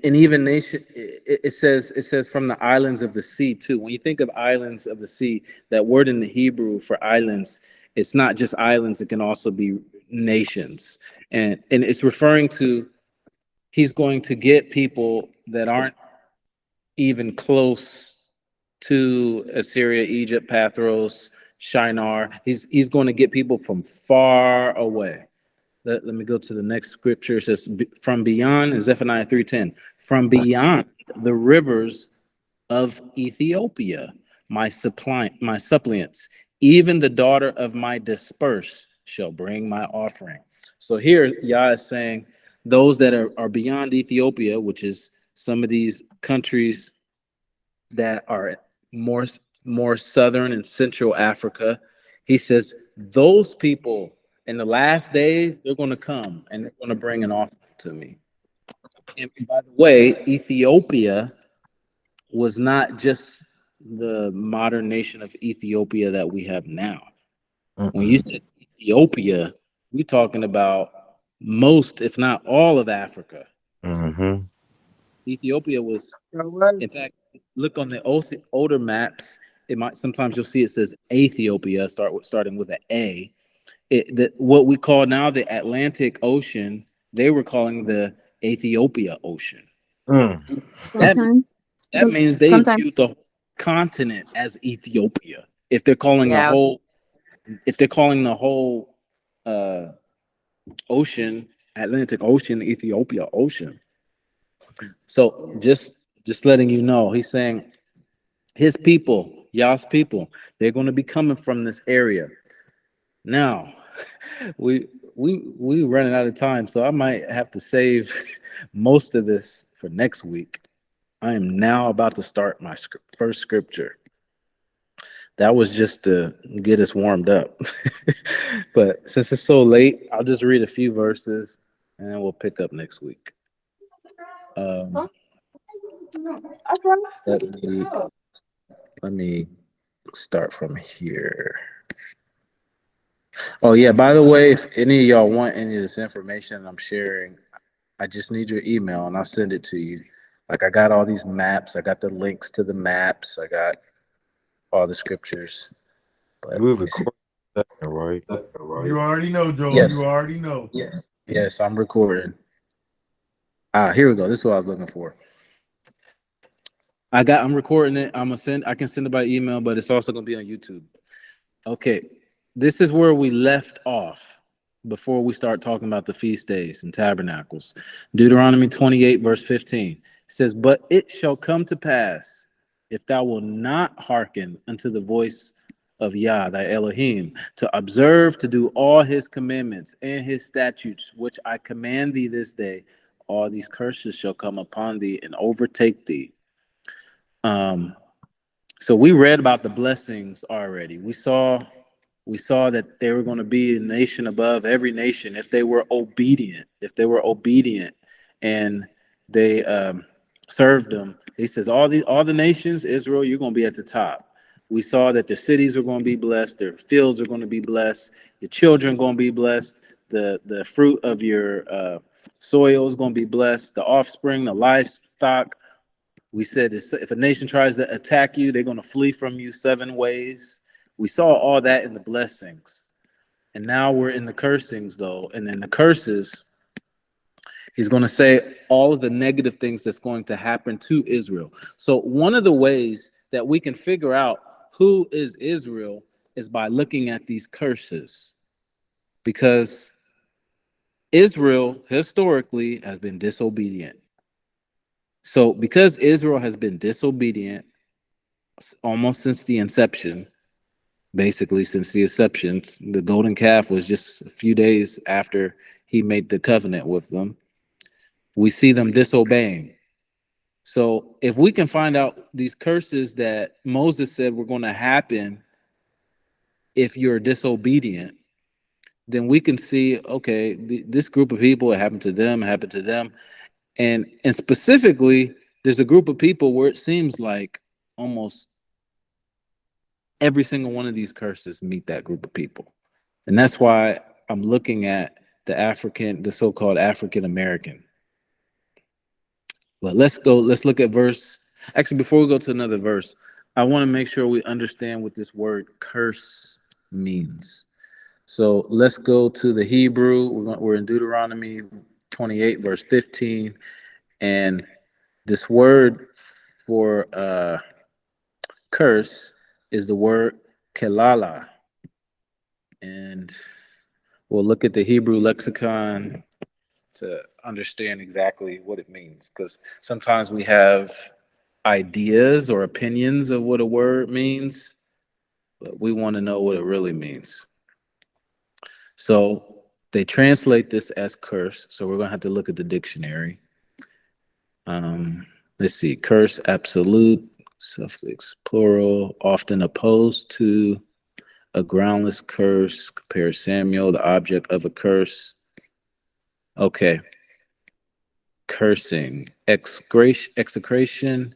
even nation, it says from the islands of the sea too. When you think of islands of the sea, that word in the Hebrew for islands, it's not just islands, it can also be nations, and it's referring to he's going to get people that aren't even close to Assyria, Egypt, Pathros, Shinar. He's going to get people from far away. Let me go to the next scripture. It says, from beyond, Zephaniah 3:10, from beyond the rivers of Ethiopia, my suppliants, even the daughter of my dispersed shall bring my offering. So here Yah is saying those that are beyond Ethiopia, which is some of these countries that are more southern and central Africa, he says those people in the last days, they're going to come and they're going to bring an offering to me. And by the way, Ethiopia was not just the modern nation of Ethiopia that we have now. When you said Ethiopia, we're talking about most, if not all, of Africa. Ethiopia was, in fact, look on the older maps. It might sometimes you'll see it says Ethiopia, starting with an A. What we call now the Atlantic Ocean, they were calling the Ethiopia Ocean. So that means they Sometimes, viewed the whole continent as Ethiopia. If they're calling yeah. the whole ocean, Atlantic Ocean, Ethiopia Ocean. So just letting you know, he's saying his people, Yah's people, they're going to be coming from this area. Now, we running out of time, so I might have to save most of this for next week. I am now about to start my first scripture. That was just to get us warmed up. But since it's so late, I'll just read a few verses and then we'll pick up next week. Let me start from here. Oh yeah, by the way, if any of y'all want any of this information I'm sharing, I just need your email and I'll send it to you. Like I got all these maps, I got the links to the maps, I got all the scriptures. But You let me see. recording that, right? You already know, Joel. Yes, You already know. yes, I'm recording. Here we go. This is what I was looking for. I'm recording it. I can send it by email, but it's also gonna be on YouTube. Okay. This is where we left off before we start talking about the feast days and tabernacles. Deuteronomy 28, verse 15 says, "But it shall come to pass, if thou wilt not hearken unto the voice of Yah, thy Elohim, to observe to do all his commandments and his statutes, which I command thee this day, all these curses shall come upon thee and overtake thee." So we read about the blessings already. We saw that they were going to be a nation above every nation if they were obedient. If they were obedient and they served them, he says all the nations, Israel, you're going to be at the top. We saw that their cities are going to be blessed, their fields are going to be blessed, your children are going to be blessed, the fruit of your soil is going to be blessed, the offspring, the livestock. We said if a nation tries to attack you, they're going to flee from you 7 ways. We saw all that in the blessings. And now we're in the cursings, though. And in the curses, he's going to say all of the negative things that's going to happen to Israel. So one of the ways that we can figure out who is Israel is by looking at these curses. Because Israel historically has been disobedient. So because Israel has been disobedient almost since the inception, basically since the inception, the golden calf was just a few days after he made the covenant with them. We see them disobeying. So if we can find out these curses that Moses said were going to happen if you're disobedient, then we can see, okay, this group of people, it happened to them, and specifically, there's a group of people where it seems like almost every single one of these curses meet that group of people. And that's why I'm looking at the so-called African American. But let's look at verse. Actually, before we go to another verse, I want to make sure we understand what this word curse means. So let's go to the Hebrew. We're in Deuteronomy 28, verse 15. And this word for curse is the word kelala. And we'll look at the Hebrew lexicon to understand exactly what it means. Because sometimes we have ideas or opinions of what a word means, but we want to know what it really means. So they translate this as curse. So we're going to have to look at the dictionary. Let's see. Curse, absolute, suffix, plural, often opposed to a groundless curse. Compare Samuel, the object of a curse. Okay. Cursing, execration,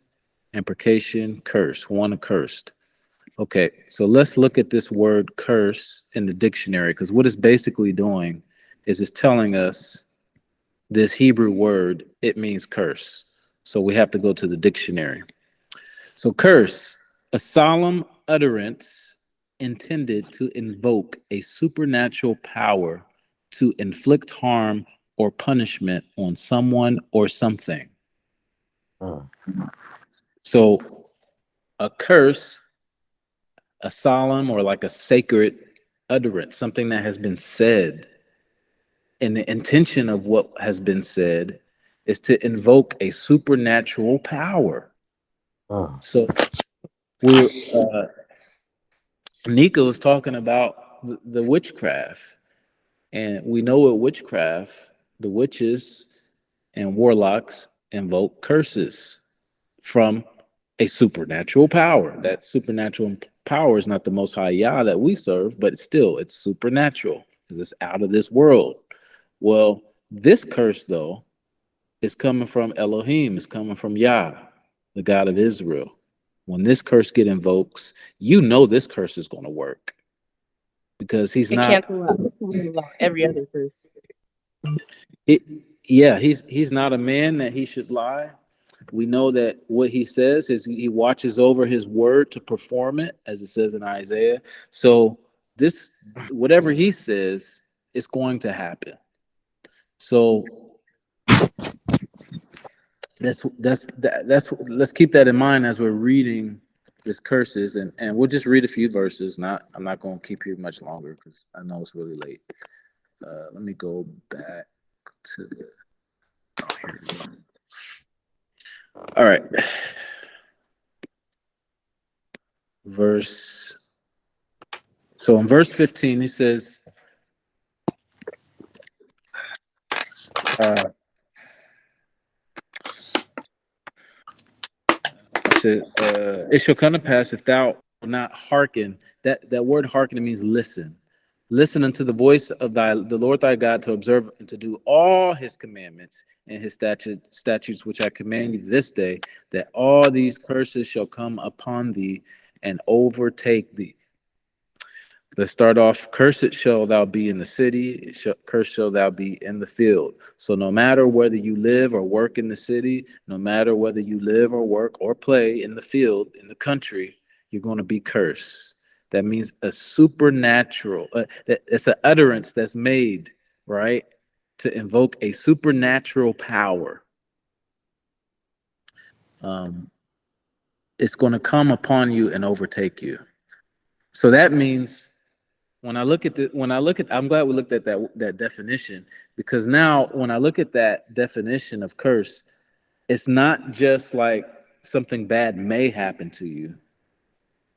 imprecation, curse, one accursed. Okay, so let's look at this word curse in the dictionary, because what it's basically doing is it's telling us this Hebrew word, it means curse. So we have to go to the dictionary. So curse, a solemn utterance intended to invoke a supernatural power to inflict harm or punishment on someone or something. So a curse, a solemn or like a sacred utterance, something that has been said. And the intention of what has been said is to invoke a supernatural power. So we're Nico is talking about the witchcraft, and we know what witchcraft, the witches and warlocks invoke curses from a supernatural power. That supernatural power is not the Most High Yah that we serve, but it's supernatural because it's out of this world. Well, this curse, though, is coming from Elohim, it's coming from Yah, the God of Israel. When this curse get invoked, you know this curse is going to work. because he's It not. cancels out every other curse. He's not a man that he should lie. We know that what he says is he watches over his word to perform it, as it says in Isaiah. So this, whatever he says, is going to happen. So let's keep that in mind as we're reading this curses, and we'll just read a few verses. I'm not going to keep you much longer because I know it's really late. Let me go back to the. Oh, here we go. All right. So in verse 15, he says, it shall come to pass if thou will not hearken. That word hearken means listen. Listen unto the voice of the Lord thy God, to observe and to do all his commandments and his statutes which I command you this day, that all these curses shall come upon thee and overtake thee. Let's start off. Cursed shall thou be in the city, cursed shall thou be in the field. So no matter whether you live or work in the city, no matter whether you live or work or play in the field, in the country, you're going to be cursed. That means a supernatural, it's an utterance that's made, right, to invoke a supernatural power. It's going to come upon you and overtake you. So that means I'm glad we looked at that definition, because now when I look at that definition of curse, it's not just like something bad may happen to you.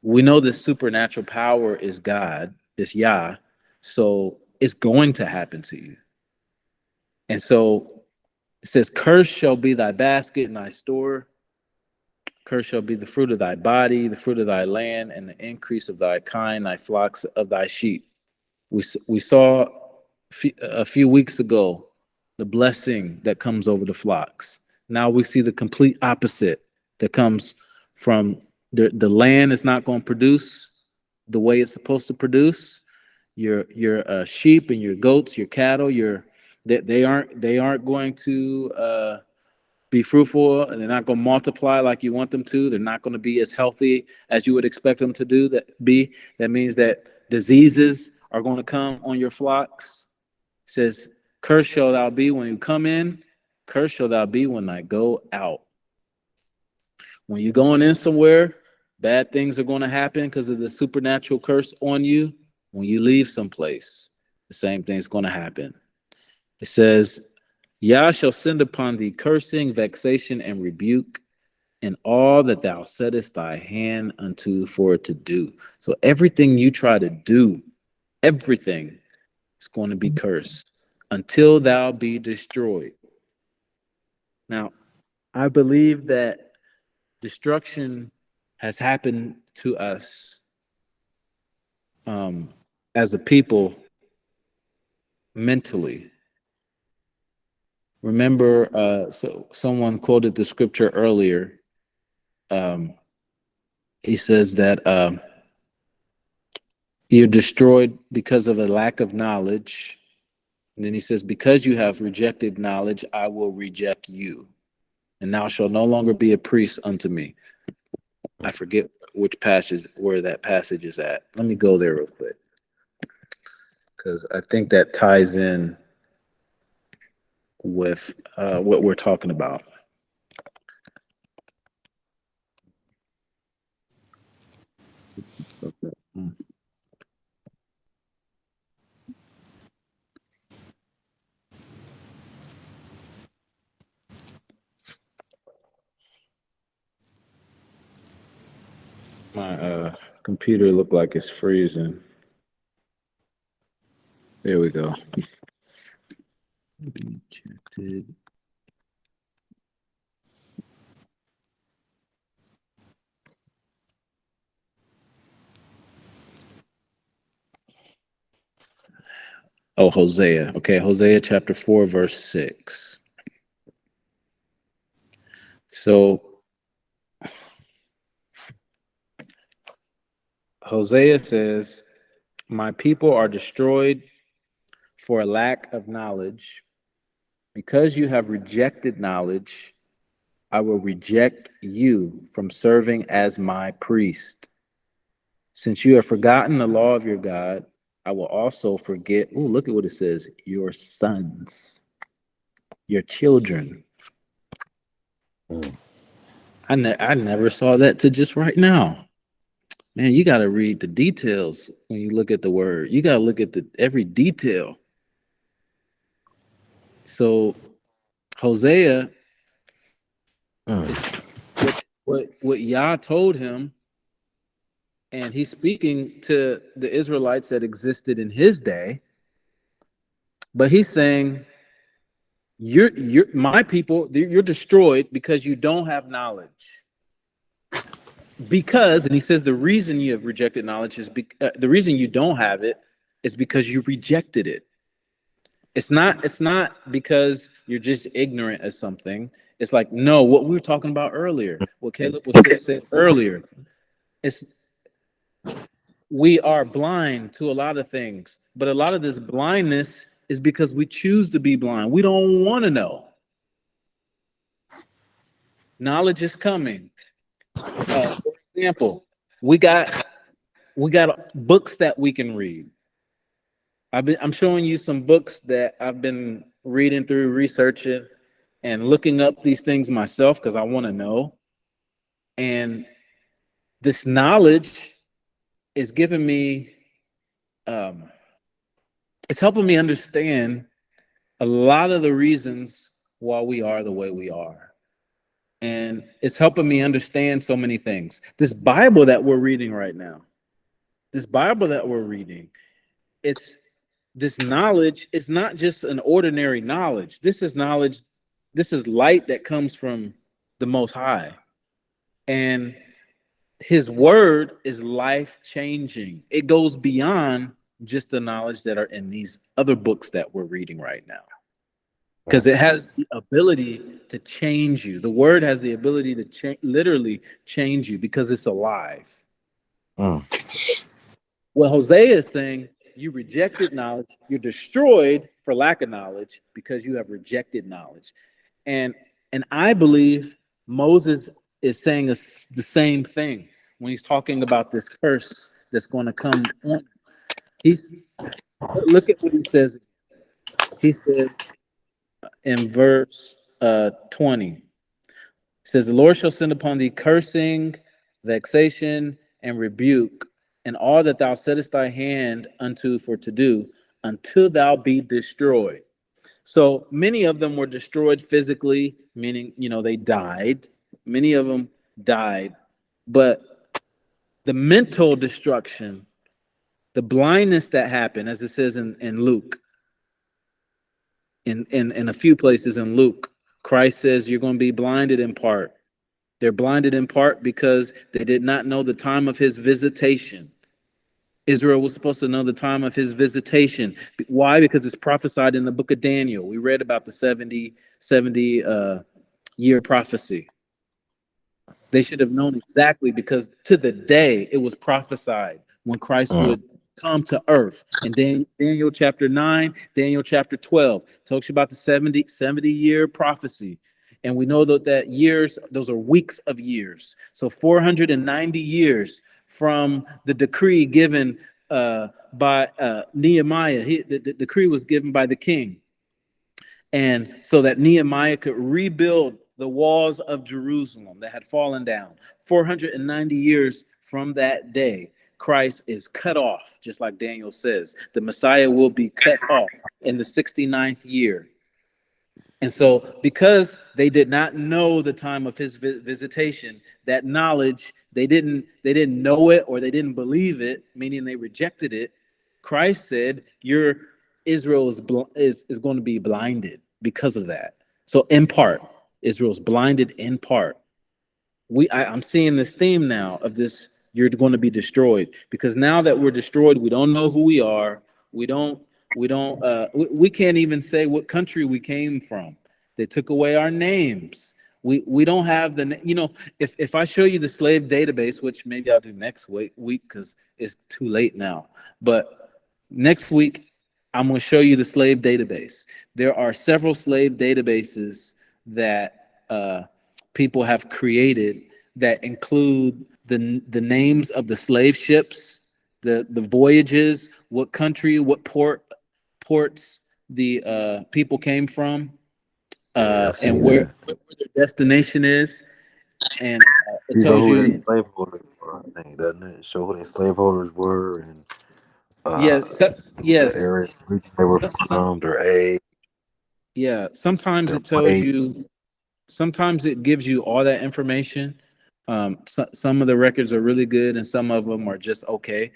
We know this supernatural power is God, is Yah, so it's going to happen to you. And so it says, curse shall be thy basket and thy store. Curse shall be the fruit of thy body, the fruit of thy land, and the increase of thy kind, thy flocks of thy sheep. We saw a few weeks ago the blessing that comes over the flocks. Now we see the complete opposite that comes from the land is not going to produce the way it's supposed to produce. Your sheep and your goats, your cattle, they aren't going to be fruitful, and they're not going to multiply like you want them to. They're not going to be as healthy as you would expect them to be. That means that diseases are going to come on your flocks. It says, curse shall thou be when you come in, curse shall thou be when I go out. When you're going in somewhere, bad things are going to happen because of the supernatural curse on you. When you leave someplace, the same thing's going to happen. It says, Yah shall send upon thee cursing, vexation, and rebuke, in all that thou settest thy hand unto for it to do. So everything you try to do, everything is going to be cursed until thou be destroyed. Now, I believe that destruction has happened to us as a people mentally. Remember, so someone quoted the scripture earlier. He says that you're destroyed because of a lack of knowledge. And then he says, because you have rejected knowledge, I will reject you. And thou shalt no longer be a priest unto me. I forget which passage, where that passage is at. Let me go there real quick, because I think that ties in with what we're talking about. My computer looked like it's freezing. There we go. Rejected. Oh, Hosea. Okay, Hosea chapter 4, verse 6. So Hosea says, My people are destroyed for a lack of knowledge. Because you have rejected knowledge, I will reject you from serving as my priest. Since you have forgotten the law of your God, I will also forget. Oh, look at what it says: your sons, your children. I never saw that to just right now. Man, you got to read the details when you look at the word. You got to look at every detail. So Hosea, what Yah told him, and he's speaking to the Israelites that existed in his day, but he's saying, you're my people, you're destroyed because you don't have knowledge. Because, and he says the reason you have rejected knowledge is the reason you don't have it is because you rejected it. It's not because you're just ignorant of something. It's like, no, what we were talking about earlier, what Caleb was saying earlier, it's we are blind to a lot of things, but a lot of this blindness is because we choose to be blind. We don't want to know. Knowledge is coming. For example, we got books that we can read. I'm showing you some books that I've been reading through, researching, and looking up these things myself because I want to know. And this knowledge is giving me, it's helping me understand a lot of the reasons why we are the way we are. And it's helping me understand so many things. This Bible that we're reading right now, it's this knowledge. It's not just an ordinary knowledge. This is knowledge. This is light that comes from the Most High. And his word is life-changing. It goes beyond just the knowledge that are in these other books that we're reading right now. Because it has the ability to change you. The word has the ability to literally change you because it's alive. What Hosea is saying, you rejected knowledge, you're destroyed for lack of knowledge because you have rejected knowledge. And I believe Moses is saying the same thing when he's talking about this curse that's going to come on. Look at what he says. He says in verse 20, it says, the Lord shall send upon thee cursing, vexation, and rebuke, and all that thou settest thy hand unto for to do, until thou be destroyed. So many of them were destroyed physically, meaning, they died. Many of them died. But the mental destruction, the blindness that happened, as it says in Luke, in a few places in Luke, Christ says you're going to be blinded in part. They're blinded in part because they did not know the time of his visitation. Israel was supposed to know the time of his visitation. Why? Because it's prophesied in the book of Daniel. We read about the 70 year prophecy. They should have known exactly, because to the day it was prophesied when Christ would come to earth. And then Daniel chapter 9, Daniel chapter 12 talks about the 70 year prophecy. And we know that years, those are weeks of years. So 490 years from the decree given by Nehemiah. The decree was given by the king. And so that Nehemiah could rebuild the walls of Jerusalem that had fallen down. 490 years from that day, Christ is cut off, just like Daniel says. The Messiah will be cut off in the 69th year. And so because they did not know the time of his visitation, that knowledge, they didn't know it, or they didn't believe it, meaning they rejected it. Christ said, Israel is going to be blinded because of that. So in part, Israel's blinded in part. I'm seeing this theme now of this, you're going to be destroyed, because now that we're destroyed, we don't know who we are. We can't even say what country we came from. They took away our names. We don't have the, you know, if I show you the slave database, which maybe I'll do next week because it's too late now, but next week I'm going to show you the slave database. There are several slave databases that people have created that include the names of the slave ships, the voyages, what country, what ports the people came from, and where their destination is, and it You know tells who their you, slaveholders were, I think, doesn't it? Show who their slaveholders were and yeah, the yes, area region they were from, their age, yeah. Sometimes their it tells weight. you, sometimes it gives you all that information. Some of the records are really good, and some of them are just okay.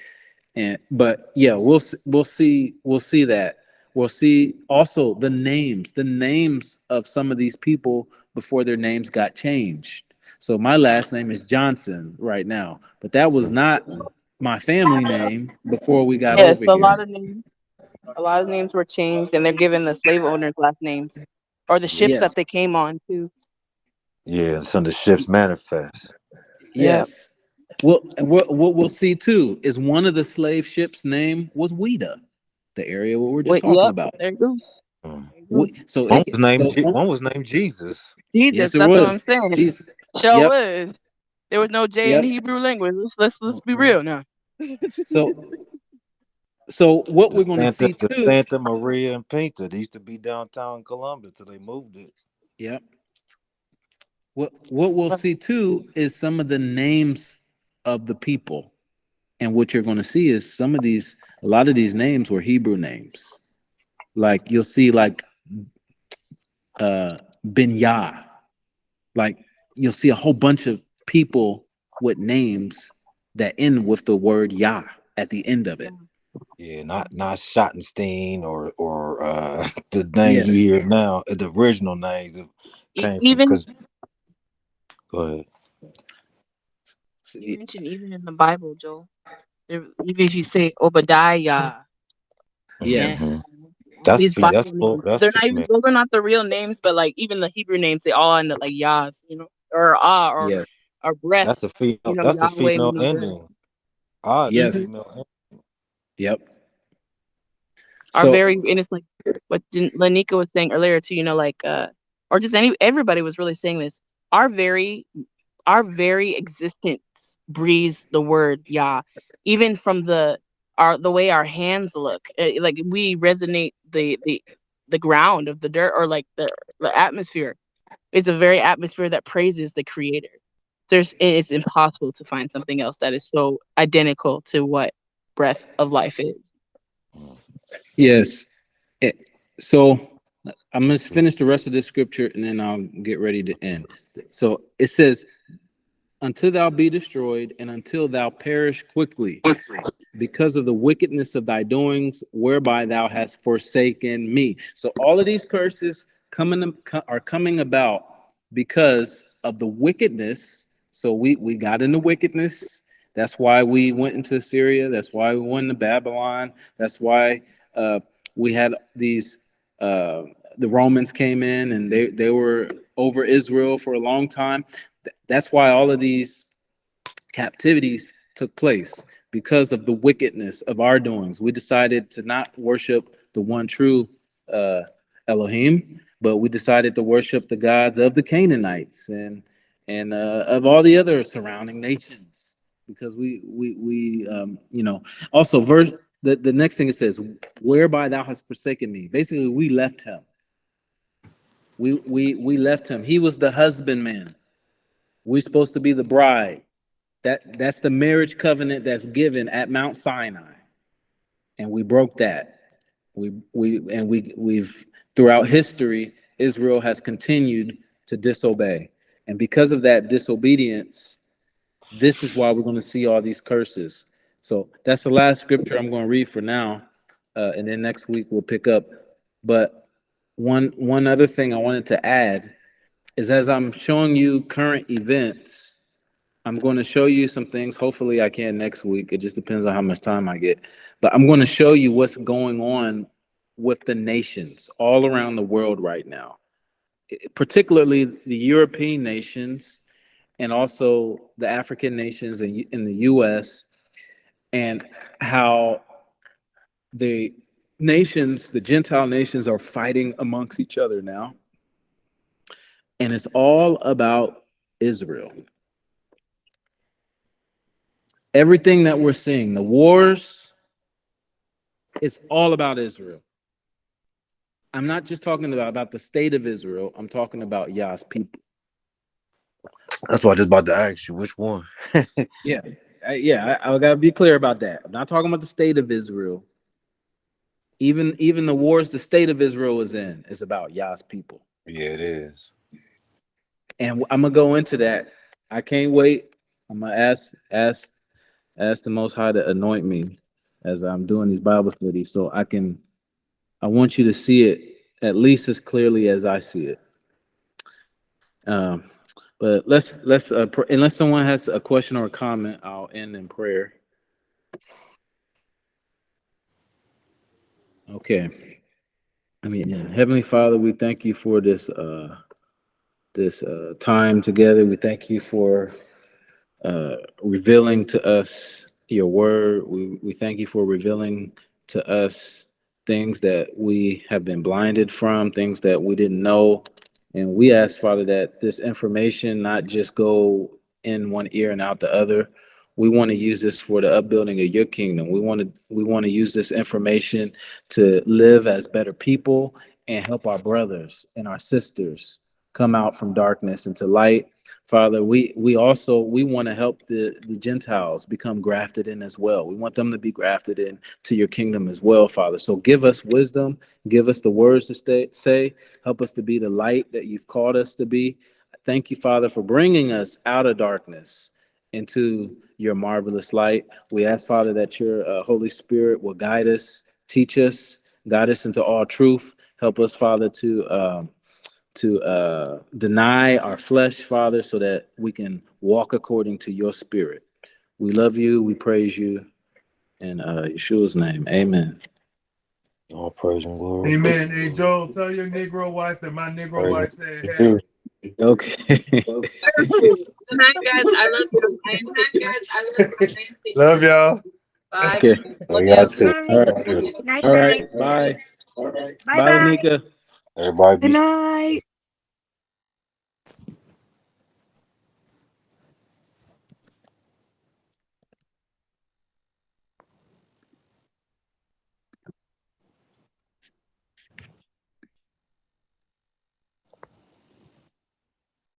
And but yeah, we'll see that. We'll see also the names of some of these people before their names got changed. So my last name is Johnson right now, but that was not my family name before we got Yes, over a here. lot of names were changed, and they're given the slave owners' last names or the ships Yes, that they came on too. Yeah, and some of the ships manifest. Yeah. yes. Well, and what we'll see too is one of the slave ships' name was Ouida, the area what we're just Wait. talking Yep. about. There you go. Mm. There you go. So One was named so One was named Jesus. Jesus. yes, it That's what I'm was. saying. Jesus. Show Yep. was. There was no J in Yep. Hebrew language. Let's be real now. So what The we're going to Santa, see the too. Santa Maria and Pinta. They used to be downtown Columbus till they moved it. Yep. What we'll see too is some of the names of the people, and what you're going to see is a lot of these names were Hebrew names. Like you'll see like Binyah. Like you'll see a whole bunch of people with names that end with the word Yah at the end of it. Yeah, not Schottenstein or the name you Yes. hear now. The original names that came from. Even Because go ahead. you mentioned even in the Bible, Joel. There, even if you say Obadiah and Hmm. Yes. all these Bible names, That's they're not even female. those are not the real names, but like even the Hebrew names, they all end up like Yahs, or Yes. or breath, That's a female. That's a Yahweh female meaning breath. ending. Ah, it's a Hmm. Yes. female. Yep. Are So very, and it's like what Lanika was saying earlier too, or just everybody was really saying this. Our very our very existence breathes the word Yah, even from the way our hands look. Like we resonate the ground of the dirt, or like the atmosphere. It's a very atmosphere that praises the Creator. It's impossible to find something else that is so identical to what breath of life is. yes. It- so I'm going to finish the rest of this scripture and then I'll get ready to end. So it says, until thou be destroyed and until thou perish quickly, because of the wickedness of thy doings, whereby thou hast forsaken me. So all of these curses are coming about because of the wickedness. So we got into wickedness. That's why we went into Syria. That's why we went into Babylon. That's why uh, we had these. The Romans came in and they were over Israel for a long time. That's why all of these captivities took place because of the wickedness of our doings. We decided to not worship the one true Elohim, but we decided to worship the gods of the Canaanites and of all the other surrounding nations because also the next thing it says, whereby thou hast forsaken me. Basically, we left him. We left him. He was the husbandman. We're supposed to be the bride. That's the marriage covenant that's given at Mount Sinai, and we broke that. We've throughout history, Israel has continued to disobey, and because of that disobedience, this is why we're going to see all these curses. So that's the last scripture I'm going to read for now, and then next week we'll pick up. But one other thing I wanted to add is as I'm showing you current events. I'm going to show you some things. Hopefully, I can next week. It just depends on how much time I get. But I'm going to show you what's going on with the nations all around the world right now. particularly the European nations and also the African nations in the U.S., and how the nations, the Gentile nations, are fighting amongst each other now. And it's all about Israel. Everything that we're seeing, the wars, it's all about Israel. I'm not just talking about the state of Israel. I'm talking about Yah's people. That's what I was just about to ask you. Which one? I gotta be clear about that. I'm not talking about the state of Israel. Even the wars the state of Israel is in is about Yah's people. Yeah, it is. And I'm gonna go into that. I can't wait. I'm gonna ask the Most High to anoint me as I'm doing these Bible studies, so I want you to see it at least as clearly as I see it. But let's unless someone has a question or a comment, I'll end in prayer. Okay. Heavenly Father, we thank you for this time together. We thank you for revealing to us your word. We thank you for revealing to us things that we have been blinded from, things that we didn't know. And we ask, Father, that this information not just go in one ear and out the other. We want to use this for the upbuilding of your kingdom. We want to use this information to live as better people and help our brothers and our sisters come out from darkness into light. Father, we want to help the Gentiles become grafted in as well. We want them to be grafted in to your kingdom as well, Father. So give us wisdom, give us the words to say, help us to be the light that you've called us to be. Thank you, Father, for bringing us out of darkness into your marvelous light. We ask, Father, that your Holy Spirit will guide us, teach us, guide us into all truth. Help us, Father, to deny our flesh, Father, so that we can walk according to your spirit. We love you. We praise you. In Yeshua's name, amen. All praise and glory. Amen. Hey, Joel, tell your Negro wife that my Negro Praise wife said, hey. Okay. Good night, guys. I love you. Love y'all. Bye. Okay. I got to. Night. All right. Bye. Bye Bye, bye. Nika. Everybody be Good night.